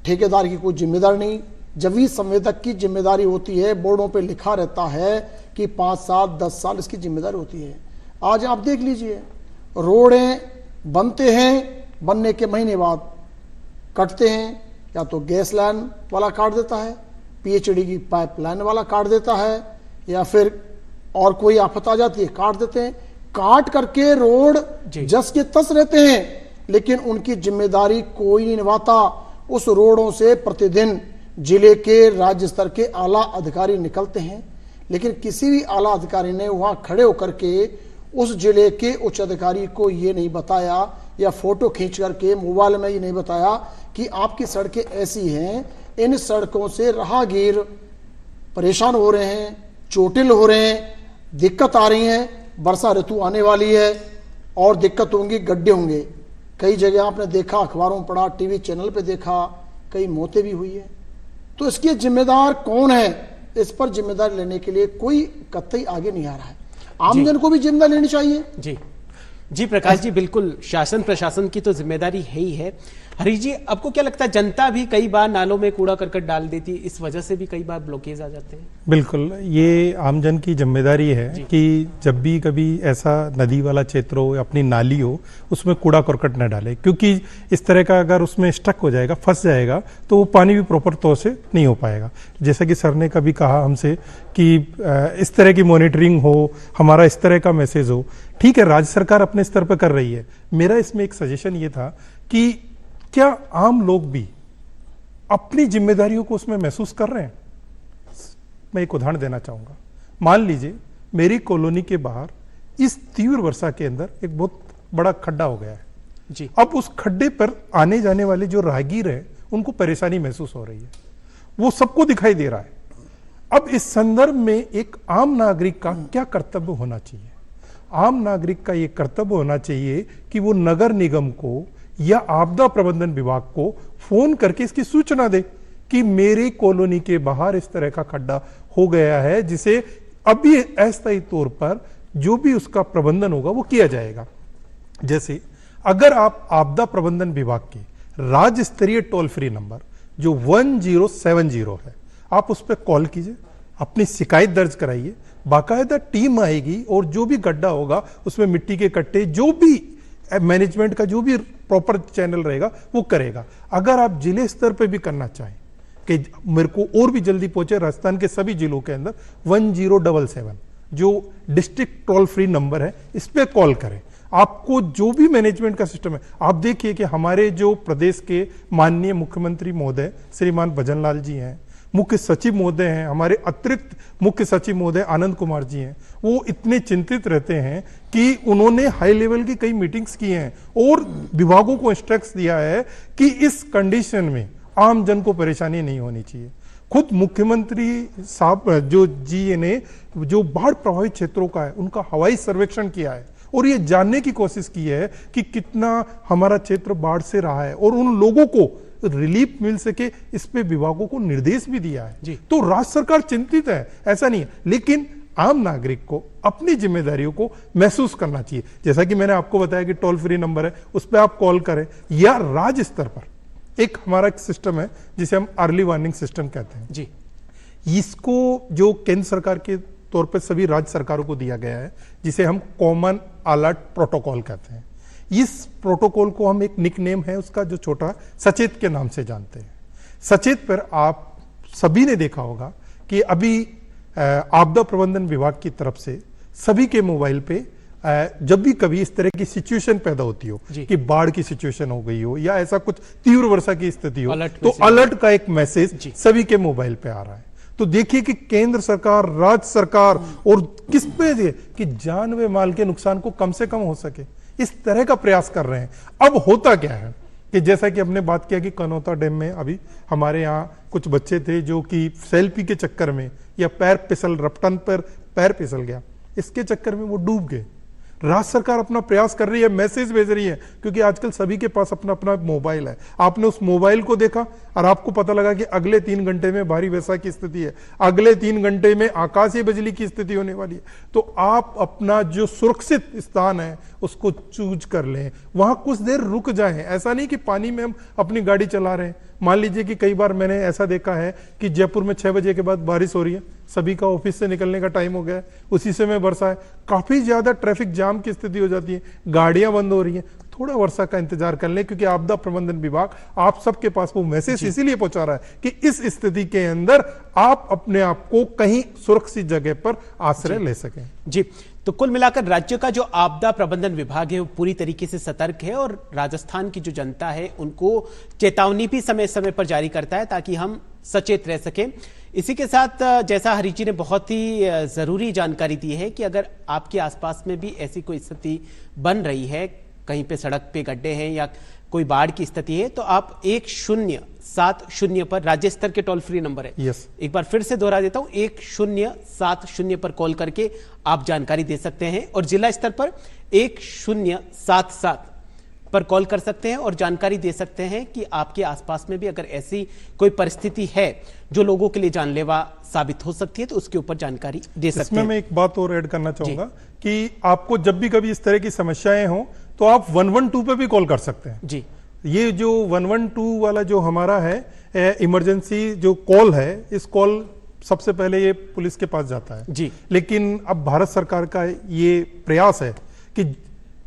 ठेकेदार की कोई जिम्मेदारी नहीं। जब भी संवेदक की जिम्मेदारी होती है, बोर्डों पे लिखा रहता है कि 5 साल 10 साल इसकी जिम्मेदारी होती है। आज आप देख लीजिए, रोडें बनते हैं, बनने के महीने बाद कटते हैं, या तो गैस लाइन वाला काट देता है, पीएचडी की पाइपलाइन वाला काट देता है, या फिर और कोई आफत आ जाती है काट देते हैं। काट करके रोड जस के तस रहते हैं, लेकिन उनकी जिम्मेदारी कोई नहीं निभाता। उस रोडों से प्रतिदिन जिले के, राज्य स्तर के आला अधिकारी निकलते हैं, लेकिन किसी भी आला अधिकारी ने वहां खड़े होकर के उस जिले के उच्च अधिकारी को ये नहीं बताया, या फोटो खींच करके मोबाइल में ये नहीं बताया कि आपकी सड़कें ऐसी हैं, इन सड़कों से राहगीर परेशान हो रहे हैं, चोटिल हो रहे हैं, दिक्कत आ रही है, वर्षा ऋतु आने वाली है और दिक्कत होंगी, गड्ढे होंगे। कई जगह आपने देखा, अखबारों में पढ़ा, टीवी चैनल पे देखा, कई मौतें भी हुई है। तो इसके जिम्मेदार कौन है? इस पर जिम्मेदारी लेने के लिए कोई कतई आगे नहीं आ रहा है। आमजन को भी जिम्मेदारी लेनी चाहिए। जी जी प्रकाश जी, बिल्कुल शासन प्रशासन की तो जिम्मेदारी है ही है। हरीश जी, आपको क्या लगता है, जनता भी कई बार नालों में कूड़ा करकट डाल देती, इस वजह से भी कई बार ब्लॉकेज आ जाते हैं? बिल्कुल, ये आमजन की जिम्मेदारी है कि जब भी कभी ऐसा नदी वाला क्षेत्र हो या अपनी नाली हो, उसमें कूड़ा करकट न डाले, क्योंकि इस तरह का अगर उसमें स्टक हो जाएगा, फंस जाएगा, तो वो पानी भी प्रॉपर तौर से नहीं हो पाएगा। जैसा कि सर ने कभी कहा हमसे कि इस तरह की मॉनिटरिंग हो, हमारा इस तरह का मैसेज हो। ठीक है, राज्य सरकार अपने स्तर पर कर रही है। मेरा इसमें एक सजेशन ये था कि क्या आम लोग भी अपनी जिम्मेदारियों को उसमें महसूस कर रहे हैं? मैं एक उदाहरण देना चाहूंगा। मान लीजिए मेरी कॉलोनी के बाहर इस तीव्र वर्षा के अंदर एक बहुत बड़ा खड्डा हो गया है जी। अब उस खड्डे पर आने जाने वाले जो राहगीर हैं, उनको परेशानी महसूस हो रही है। वो सबको दिखाई दे रहा है। अब इस संदर्भ में एक आम नागरिक का क्या कर्तव्य होना चाहिए? आम नागरिक का यह कर्तव्य होना चाहिए कि वो नगर निगम को या आपदा प्रबंधन विभाग को फोन करके इसकी सूचना दे कि मेरी कॉलोनी के बाहर इस तरह का खड्डा हो गया है, जिसे अभी अस्थायी तौर पर जो भी उसका प्रबंधन होगा वो किया जाएगा। जैसे अगर आप आपदा प्रबंधन विभाग के राज्य स्तरीय टोल फ्री नंबर जो 1070 है, आप उस पर कॉल कीजिए, अपनी शिकायत दर्ज कराइए, बाकायदा टीम आएगी और जो भी गड्ढा होगा उसमें मिट्टी के कट्टे, जो भी मैनेजमेंट का जो भी प्रॉपर चैनल रहेगा वो करेगा। अगर आप जिले स्तर पे भी करना चाहें कि मेरे को और भी जल्दी पहुंचे, राजस्थान के सभी जिलों के अंदर 1077 जो डिस्ट्रिक्ट टोल फ्री नंबर है, इस पे कॉल करें। आपको जो भी मैनेजमेंट का सिस्टम है, आप देखिए कि हमारे जो प्रदेश के माननीय मुख्यमंत्री महोदय श्रीमान भजन लाल जी हैं, मुख्य सचिव महोदय हैं, हमारे अतिरिक्त मुख्य सचिव महोदय आनंद कुमार जी हैं, वो इतने चिंतित रहते हैं कि उन्होंने हाई लेवल की कई मीटिंग्स की हैं और विभागों को इंस्ट्रक्शन दिया है कि इस कंडीशन में आम जन को परेशानी नहीं होनी चाहिए। खुद मुख्यमंत्री साहब जो जी ने जो बाढ़ प्रभावित क्षेत्रों का है उनका हवाई सर्वेक्षण किया है और ये जानने की कोशिश की है कि कितना हमारा क्षेत्र बाढ़ से रहा है और उन लोगों को रिलीफ मिल सके, इस पे विभागों को निर्देश भी दिया है। तो राज्य सरकार चिंतित है, ऐसा नहीं है, लेकिन आम नागरिक को अपनी जिम्मेदारियों को महसूस करना चाहिए। जैसा कि मैंने आपको बताया कि टोल फ्री नंबर है, उस पर आप कॉल करें, या राज्य स्तर पर एक हमारा सिस्टम है जिसे हम अर्ली वार्निंग सिस्टम कहते हैं जी। इसको जो केंद्र सरकार के तौर पर सभी राज्य सरकारों को दिया गया है, जिसे हम कॉमन अलर्ट प्रोटोकॉल कहते हैं। इस प्रोटोकॉल को हम एक निक नेम है उसका जो छोटा सचेत के नाम से जानते हैं। सचेत पर आप सभी ने देखा होगा कि अभी आपदा प्रबंधन विभाग की तरफ से सभी के मोबाइल पे जब भी कभी इस तरह की सिचुएशन पैदा होती हो कि बाढ़ की सिचुएशन हो गई हो या ऐसा कुछ तीव्र वर्षा की स्थिति हो, तो अलर्ट का एक मैसेज सभी के मोबाइल पे आ रहा है। तो देखिए कि केंद्र सरकार, राज्य सरकार और किस पे कि जान व माल के नुकसान को कम से कम हो सके, इस तरह का प्रयास कर रहे हैं। अब होता क्या है कि जैसा कि हमने बात किया कि कनौता डैम में अभी हमारे यहाँ कुछ बच्चे थे जो कि सेल्फी के चक्कर में या रपटन पर पैर फिसल गया, इसके चक्कर में वो डूब गए। राज्य सरकार अपना प्रयास कर रही है, मैसेज भेज रही है, क्योंकि आजकल सभी के पास अपना अपना मोबाइल है। आपने उस मोबाइल को देखा और आपको पता लगा कि अगले 3 घंटे में भारी वर्षा की स्थिति है, अगले 3 घंटे में आकाशीय बिजली की स्थिति होने वाली है, तो आप अपना जो सुरक्षित स्थान है उसको चूज कर लें, वहां कुछ देर रुक जाएं। ऐसा नहीं कि पानी में हम अपनी गाड़ी चला रहे हैं। मान लीजिए कि कई बार मैंने ऐसा देखा है कि जयपुर में 6 बजे के बाद बारिश हो रही है, सभी का ऑफिस से निकलने का टाइम हो गया है, उसी समय वर्षा है, काफी ज्यादा ट्रैफिक जाम की स्थिति हो जाती है, गाड़ियां बंद हो रही हैं। थोड़ा वर्षा का इंतजार कर लें, क्योंकि आपदा प्रबंधन विभाग आप सबके पास वो मैसेज इसीलिए पहुंचा रहा है कि इस स्थिति के अंदर आप अपने आप को कहीं सुरक्षित जगह पर आश्रय ले सकें। जी, तो कुल मिलाकर राज्य का जो आपदा प्रबंधन विभाग है वो पूरी तरीके से सतर्क है और राजस्थान की जो जनता है उनको चेतावनी भी समय समय पर जारी करता है ताकि हम सचेत रह सकें। इसी के साथ जैसा हरीश जी ने बहुत ही जरूरी जानकारी दी है कि अगर आपके आसपास में भी ऐसी कोई स्थिति बन रही है, कहीं पे सड़क पे गड्ढे हैं या कोई बाढ़ की स्थिति है, तो आप 1070 पर राज्य स्तर के टोल फ्री नंबर है, एक बार फिर से दोहरा देता हूं, 1070 पर कॉल करके आप जानकारी दे सकते हैं और जिला स्तर पर 1077 पर कॉल कर सकते हैं और जानकारी दे सकते हैं कि आपके आसपास में भी अगर ऐसी कोई परिस्थिति है जो लोगों के लिए जानलेवा साबित हो सकती है तो उसके ऊपर जानकारी दे सकते हैं। मैं एक बात और ऐड करना चाहूंगा कि आपको जब भी कभी इस तरह की समस्याएं हो तो आप 112 पे भी कॉल कर सकते हैं जी। ये जो 112 वाला जो हमारा है इमरजेंसी जो कॉल है, इस कॉल सबसे पहले ये पुलिस के पास जाता है जी। लेकिन अब भारत सरकार का ये प्रयास है कि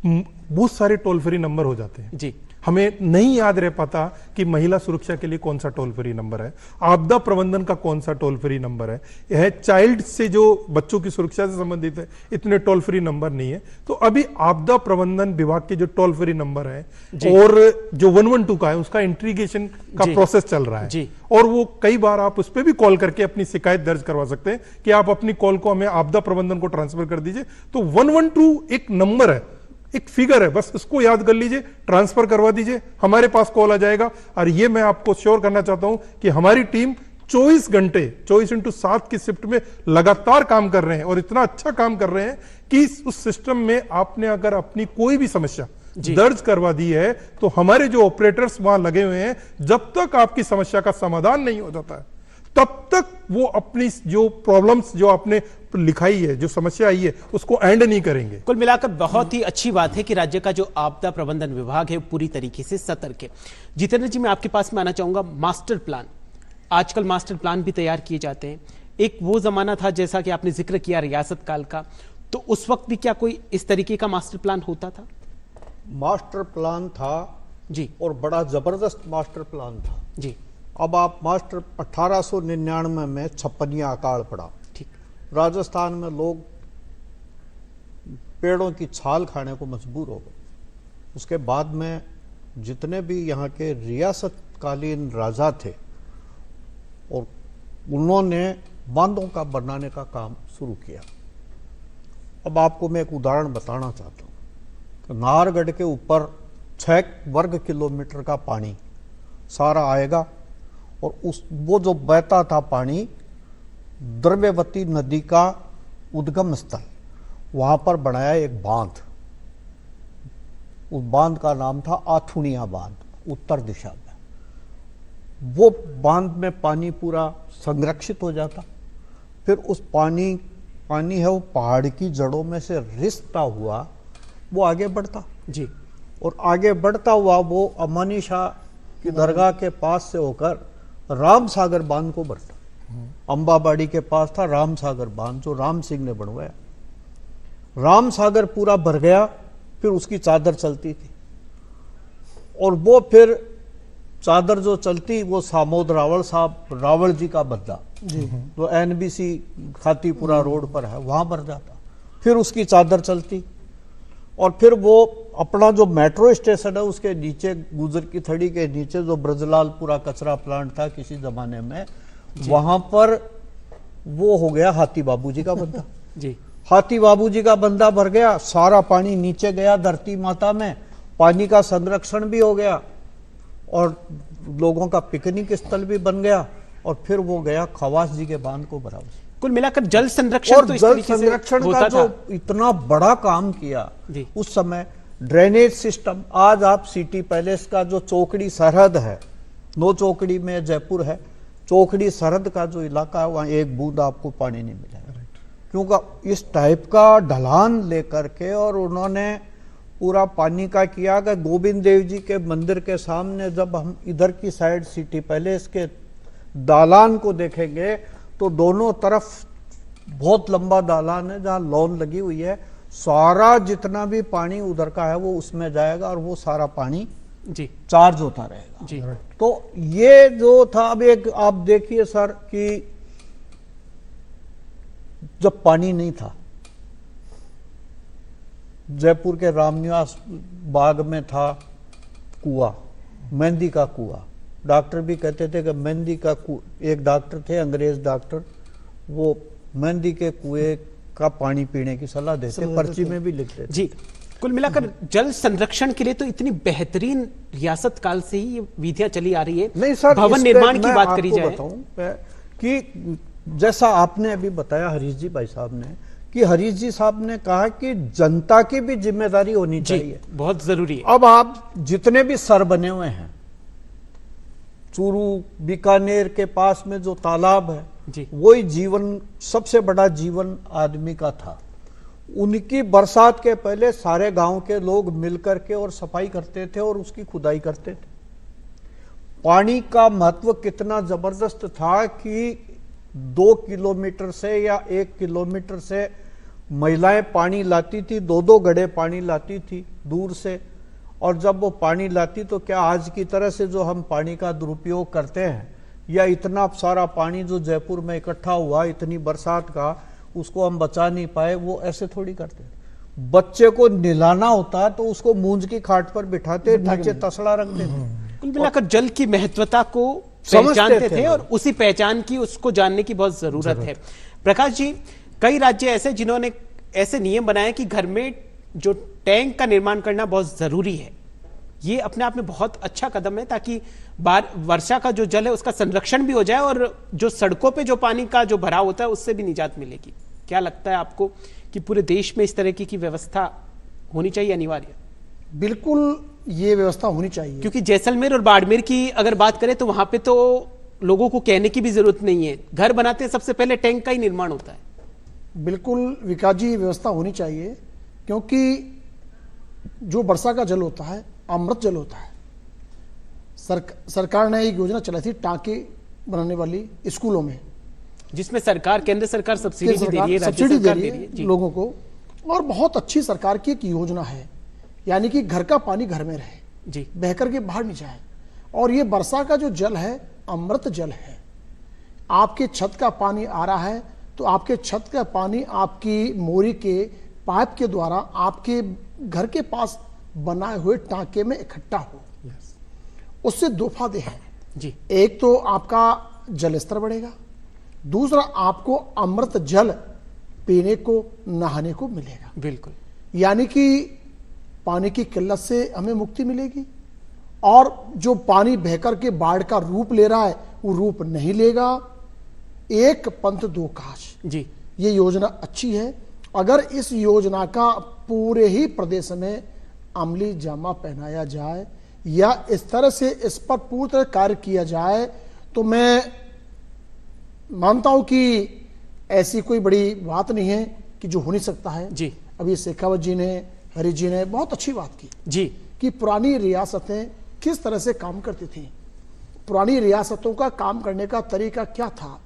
बहुत सारे टोल फ्री नंबर हो जाते हैं जी। हमें नहीं याद रह पाता कि महिला सुरक्षा के लिए कौन सा टोल फ्री नंबर है, आपदा प्रबंधन का कौन सा टोल फ्री नंबर है, यह चाइल्ड से जो बच्चों की सुरक्षा से संबंधित है इतने टोल फ्री नंबर नहीं है। तो अभी आपदा प्रबंधन विभाग के जो टोल फ्री नंबर है और जो 112 का है उसका इंट्रीगेशन का प्रोसेस चल रहा है और वो कई बार आप उस पर भी कॉल करके अपनी शिकायत दर्ज करवा सकते हैं कि आप अपनी कॉल को हमें आपदा प्रबंधन को ट्रांसफर कर दीजिए। तो 112 एक नंबर है, एक फिगर है, बस इसको याद कर लीजिए, ट्रांसफर करवा दीजिए, हमारे पास कॉल आ जाएगा। और ये मैं आपको श्योर करना चाहता हूं कि हमारी टीम 24x7 की शिफ्ट में लगातार काम कर रहे हैं और इतना अच्छा काम कर रहे हैं कि उस सिस्टम में आपने अगर अपनी कोई भी समस्या दर्ज करवा दी है तो हमारे जो ऑपरेटर्स वहां लगे हुए हैं, जब तक आपकी समस्या का समाधान नहीं हो जाता है तब तक वो अपनी जो प्रॉब्लम्स जो आपने लिखाई है, जो समस्या आई है, उसको एंड नहीं करेंगे। कुल मिलाकर बहुत ही अच्छी बात है कि राज्य का जो आपदा प्रबंधन विभाग है पूरी तरीके से सतर्क है। जितेंद्र जी, मैं आपके पास में आना चाहूंगा। मास्टर प्लान, आजकल मास्टर प्लान भी तैयार किए जाते हैं। एक वो जमाना था जैसा कि आपने जिक्र किया रियासत काल का, तो उस वक्त भी क्या कोई इस तरीके का मास्टर प्लान होता था? मास्टर प्लान था जी, और बड़ा जबरदस्त मास्टर प्लान था जी। अब आप मास्टर 1899 में छप्पनिया अकाल पड़ा, ठीक। राजस्थान में लोग पेड़ों की छाल खाने को मजबूर हो गए। उसके बाद में जितने भी यहाँ के रियासतकालीन राजा थे और उन्होंने बांधों का बनाने का काम शुरू किया। अब आपको मैं एक उदाहरण बताना चाहता हूँ कि नाहरगढ़ के ऊपर 6 वर्ग किलोमीटर का पानी सारा आएगा और वो जो बहता था पानी द्रव्यवती नदी का उद्गम स्थल, वहां पर बनाया एक बांध। उस बांध का नाम था आथुनिया बांध, उत्तर दिशा में। वो बांध में पानी पूरा संरक्षित हो जाता, फिर उस पानी है वो पहाड़ की जड़ों में से रिसता हुआ वो आगे बढ़ता जी, और आगे बढ़ता हुआ वो अमानी शाह की दरगाह के पास से होकर राम सागर बांध को बढ़ता। अंबाबाड़ी के पास था राम सागर बांध, जो राम सिंह ने बनवाया। राम सागर पूरा भर गया, फिर उसकी चादर चलती थी और वो फिर चादर जो चलती वो सामोद रावल साहब, रावल जी का बद्दा जो NBC खातीपुरा रोड पर है, वहां भर जाता। फिर उसकी चादर चलती और फिर वो अपना जो मेट्रो स्टेशन है उसके नीचे, गुजर की थड़ी के नीचे जो ब्रजलालपुरा कचरा प्लांट था किसी जमाने में, वहां पर वो हो गया हाथी बाबूजी का बंदा। जी, हाथी बाबूजी का बंदा भर गया, सारा पानी नीचे गया धरती माता में, पानी का संरक्षण भी हो गया और लोगों का पिकनिक स्थल भी बन गया और फिर वो गया खवास जी के बांध को भरा। कुल मिलाकर जल संरक्षण और तो इस जल तरीके से संरक्षण होता का जो था। इतना बड़ा काम किया जी। उस समय, ड्रेनेज सिस्टम। आज आप सिटी पैलेस का जो चौकड़ी सरहद है, नो चौकड़ी में जयपुर है, चौकड़ी सरहद का जो इलाका है वहां एक बूंद आपको पानी नहीं मिलेगा, क्योंकि इस टाइप का ढलान लेकर के और उन्होंने पूरा पानी का किया। कि गोविंद देव जी के मंदिर के सामने जब हम इधर की साइड सिटी पैलेस के दालान को देखेंगे तो दोनों तरफ बहुत लंबा दालान है जहां लॉन लगी हुई है। सारा जितना भी पानी उधर का है वो उसमें जाएगा और वो सारा पानी जी, चार्ज होता रहेगा। जी, तो ये जो था, अब एक आप देखिए सर कि जब पानी नहीं था, जयपुर के रामनिवास बाग में था कुआं, मेहंदी का कुआं। डॉक्टर भी कहते थे कि मेहंदी का एक डॉक्टर थे अंग्रेज डॉक्टर, वो मेहंदी के कुएं का पानी पीने की सलाह देते, पर्ची में भी लिखते थे। जी। कुल मिलाकर जल संरक्षण के लिए तो इतनी बेहतरीन रियासत काल से ही ये विधियां चली आ रही है। नहीं सर, भवन निर्माण की बात करी जाए बताऊं कि जैसा आपने अभी बताया हरीश जी भाई साहब ने, कि हरीश जी साहब ने कहा कि जनता की भी जिम्मेदारी होनी चाहिए, बहुत जरूरी है। अब आप जितने भी सर बने हुए हैं, चूरू बीकानेर के पास में जो तालाब है जी, वही जीवन, सबसे बड़ा जीवन आदमी का था। उनकी बरसात के पहले सारे गांव के लोग मिलकर के और सफाई करते थे और उसकी खुदाई करते थे। पानी का महत्व कितना जबरदस्त था कि 2 किलोमीटर से या 1 किलोमीटर से महिलाएं पानी लाती थी, 2-2 गड्ढे पानी लाती थी दूर से। और जब वो पानी लाती तो क्या आज की तरह से जो हम पानी का दुरुपयोग करते हैं, या इतना सारा पानी जो जयपुर में इकट्ठा हुआ इतनी बरसात का, उसको हम बचा नहीं पाए, वो ऐसे थोड़ी करते। बच्चे को नहलाना होता तो उसको मूंज की खाट पर बिठाते, नीचे तसड़ा रखते थे। कुल मिलाकर जल की महत्वता को समझते पहचानते थे थे और उसी पहचान की उसको जानने की बहुत जरूरत है। प्रकाश जी, कई राज्य ऐसे जिन्होंने ऐसे नियम बनाए कि घर में जो टैंक का निर्माण करना बहुत जरूरी है, ये अपने आप में बहुत अच्छा कदम है, ताकि वर्षा का जो जल है उसका संरक्षण भी हो जाए और जो सड़कों पे जो पानी का जो भराव होता है उससे भी निजात मिलेगी। क्या लगता है आपको कि पूरे देश में इस तरह की व्यवस्था होनी चाहिए अनिवार्य? बिल्कुल ये व्यवस्था होनी चाहिए, क्योंकि जैसलमेर और बाड़मेर की अगर बात करें तो वहां पे तो लोगों को कहने की भी जरूरत नहीं है, घर बनाते हैं सबसे पहले टैंक का ही निर्माण होता है। बिल्कुल विकास जी, व्यवस्था होनी चाहिए, क्योंकि जो वर्षा का जल होता है अमृत जल होता है। सरकार ने एक योजना चलाई थी टांके बनाने वाली स्कूलों में, जिसमें सरकार, केंद्र सरकार सब्सिडी भी दे रही है, राज्य सरकार दे रही है लोगों को, और बहुत अच्छी सरकार की एक योजना है, यानी कि घर का पानी घर में रहे जी, बहकर के बाहर नहीं जाए। और ये वर्षा का जो जल है अमृत जल है। आपके छत का पानी आ रहा है तो आपके छत का पानी आपकी मोरी के पाइप के द्वारा आपके घर के पास बनाए हुए टांके में इकट्ठा हो। उससे दो फायदे हैं जी, एक तो आपका जल स्तर बढ़ेगा, दूसरा आपको अमृत जल पीने को, नहाने को मिलेगा। बिल्कुल, यानी कि पानी की किल्लत से हमें मुक्ति मिलेगी, और जो पानी बहकर के बाढ़ का रूप ले रहा है वो रूप नहीं लेगा। एक पंथ दो काज जी, ये योजना अच्छी है। अगर इस योजना का पूरे ही प्रदेश में अमली जामा पहनाया जाए या इस तरह से इस पर पूरी तरह कार्य किया जाए तो मैं मानता हूं कि ऐसी कोई बड़ी बात नहीं है कि जो हो नहीं सकता है जी। अभी शेखावत जी ने, हरी जी ने बहुत अच्छी बात की जी, कि पुरानी रियासतें किस तरह से काम करती थी, पुरानी रियासतों का काम करने का तरीका क्या था।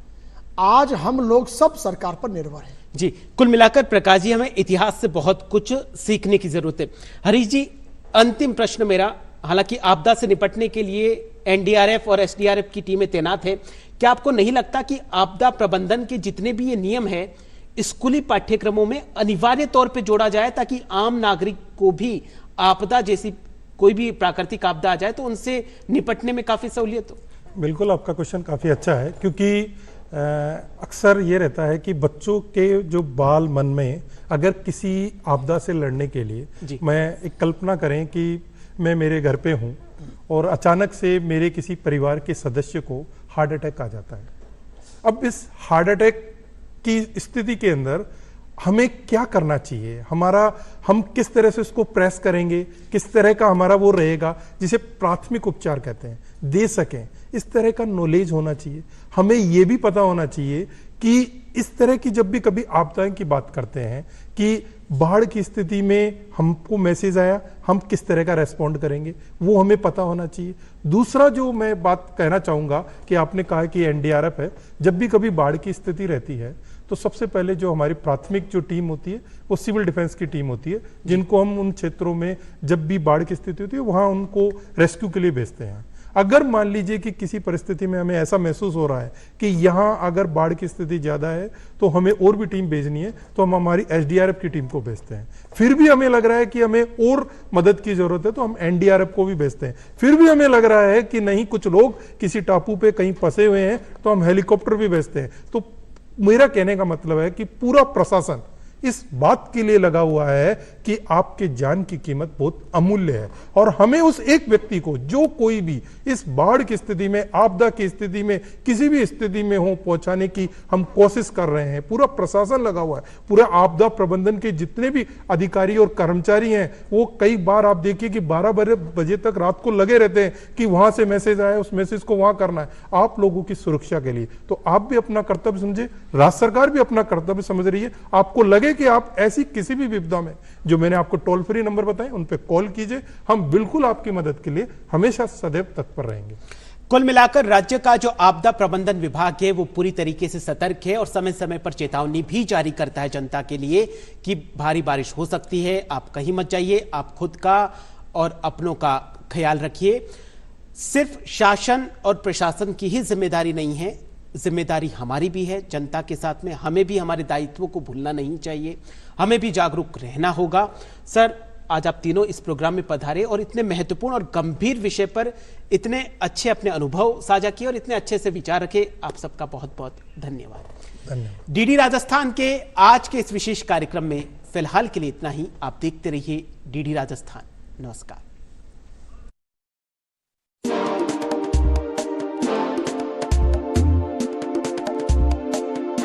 आज हम लोग सब सरकार पर निर्भर हैं। जी, कुल मिलाकर प्रकाश जी हमें इतिहास से बहुत कुछ सीखने की जरूरत है। हरीश जी, अंतिम प्रश्न मेरा, हालांकि आपदा से निपटने के लिए एनडीआरएफ और एसडीआरएफ की टीमें तैनात है, क्या आपको नहीं लगता कि आपदा प्रबंधन के जितने भी ये नियम है स्कूली पाठ्यक्रमों में अनिवार्य तौर पे जोड़ा जाए, ताकि आम नागरिक को भी आपदा जैसी कोई भी प्राकृतिक आपदा आ जाए तो उनसे निपटने में काफी सहूलियत हो? बिल्कुल, आपका क्वेश्चन काफ़ी अच्छा है, क्योंकि अक्सर ये रहता है कि बच्चों के जो बाल मन में अगर किसी आपदा से लड़ने के लिए, मैं एक कल्पना करें कि मैं मेरे घर पे हूँ और अचानक से मेरे किसी परिवार के सदस्य को हार्ट अटैक आ जाता है। अब इस हार्ट अटैक की स्थिति के अंदर हमें क्या करना चाहिए, हम किस तरह से उसको प्रेस करेंगे, किस तरह का हमारा वो रहेगा जिसे प्राथमिक उपचार कहते हैं, दे सकें, इस तरह का नॉलेज होना चाहिए। हमें ये भी पता होना चाहिए कि इस तरह की जब भी कभी आपदाएं की बात करते हैं कि बाढ़ की स्थिति में हमको मैसेज आया, हम किस तरह का रेस्पॉन्ड करेंगे, वो हमें पता होना चाहिए। दूसरा जो मैं बात कहना चाहूंगा कि आपने कहा कि एनडीआरएफ है, जब भी कभी बाढ़ की स्थिति रहती है तो सबसे पहले जो हमारी प्राथमिक जो टीम होती है वो सिविल डिफेंस की टीम होती है, जिनको हम उन क्षेत्रों में जब भी बाढ़ की स्थिति होती है वहां उनको रेस्क्यू के लिए भेजते हैं। अगर मान लीजिए कि किसी परिस्थिति में हमें ऐसा महसूस हो रहा है कि यहाँ अगर बाढ़ की स्थिति ज्यादा है तो हमें और भी टीम भेजनी है, तो हम हमारी एसडीआरएफ की टीम को भेजते हैं। फिर भी हमें लग रहा है कि हमें और मदद की जरूरत है तो हम एनडीआरएफ को भी भेजते हैं। फिर भी हमें लग रहा है कि नहीं, कुछ लोग किसी टापू पे कहीं फंसे हुए हैं तो हम हेलीकॉप्टर भी भेजते हैं। तो मेरा कहने का मतलब है कि पूरा प्रशासन इस बात के लिए लगा हुआ है कि आपके जान की कीमत बहुत अमूल्य है, और हमें उस एक व्यक्ति को, जो कोई भी इस बाढ़ की स्थिति में, आपदा की स्थिति में, किसी भी स्थिति में हो, पहुंचाने की हम कोशिश कर रहे हैं। पूरा प्रशासन लगा हुआ है, पूरा आपदा प्रबंधन के जितने भी अधिकारी और कर्मचारी हैं वो कई बार आप देखिए कि 12 बजे तक रात को लगे रहते हैं कि वहां से मैसेज आया, उस मैसेज को वहां करना है आप लोगों की सुरक्षा के लिए। तो आप भी अपना कर्तव्य समझे, राज्य सरकार भी अपना कर्तव्य समझ रही है। आपको लगे कि आप ऐसी किसी भी विपदा में, जो मैंने आपको टोल फ्री नंबर बताए उन पे कॉल कीजिए, हम बिल्कुल आपकी मदद के लिए हमेशा सदैव तत्पर रहेंगे। कुल मिलाकर राज्य का जो आपदा प्रबंधन विभाग है वो पूरी तरीके से सतर्क है और समय समय पर चेतावनी भी जारी करता है जनता के लिए कि भारी बारिश हो सकती है, आप कहीं मत जाइए, आप खुद का और अपनों का ख्याल रखिए। सिर्फ शासन और प्रशासन की ही जिम्मेदारी नहीं है, जिम्मेदारी हमारी भी है जनता के साथ में। हमें भी हमारे दायित्वों को भूलना नहीं चाहिए, हमें भी जागरूक रहना होगा। सर, आज आप तीनों इस प्रोग्राम में पधारे और इतने महत्वपूर्ण और गंभीर विषय पर इतने अच्छे अपने अनुभव साझा किए और इतने अच्छे से विचार रखे, आप सबका बहुत बहुत धन्यवाद। धन्यवाद। डीडी राजस्थान के आज के इस विशेष कार्यक्रम में फिलहाल के लिए इतना ही। आप देखते रहिए डीडी राजस्थान। नमस्कार।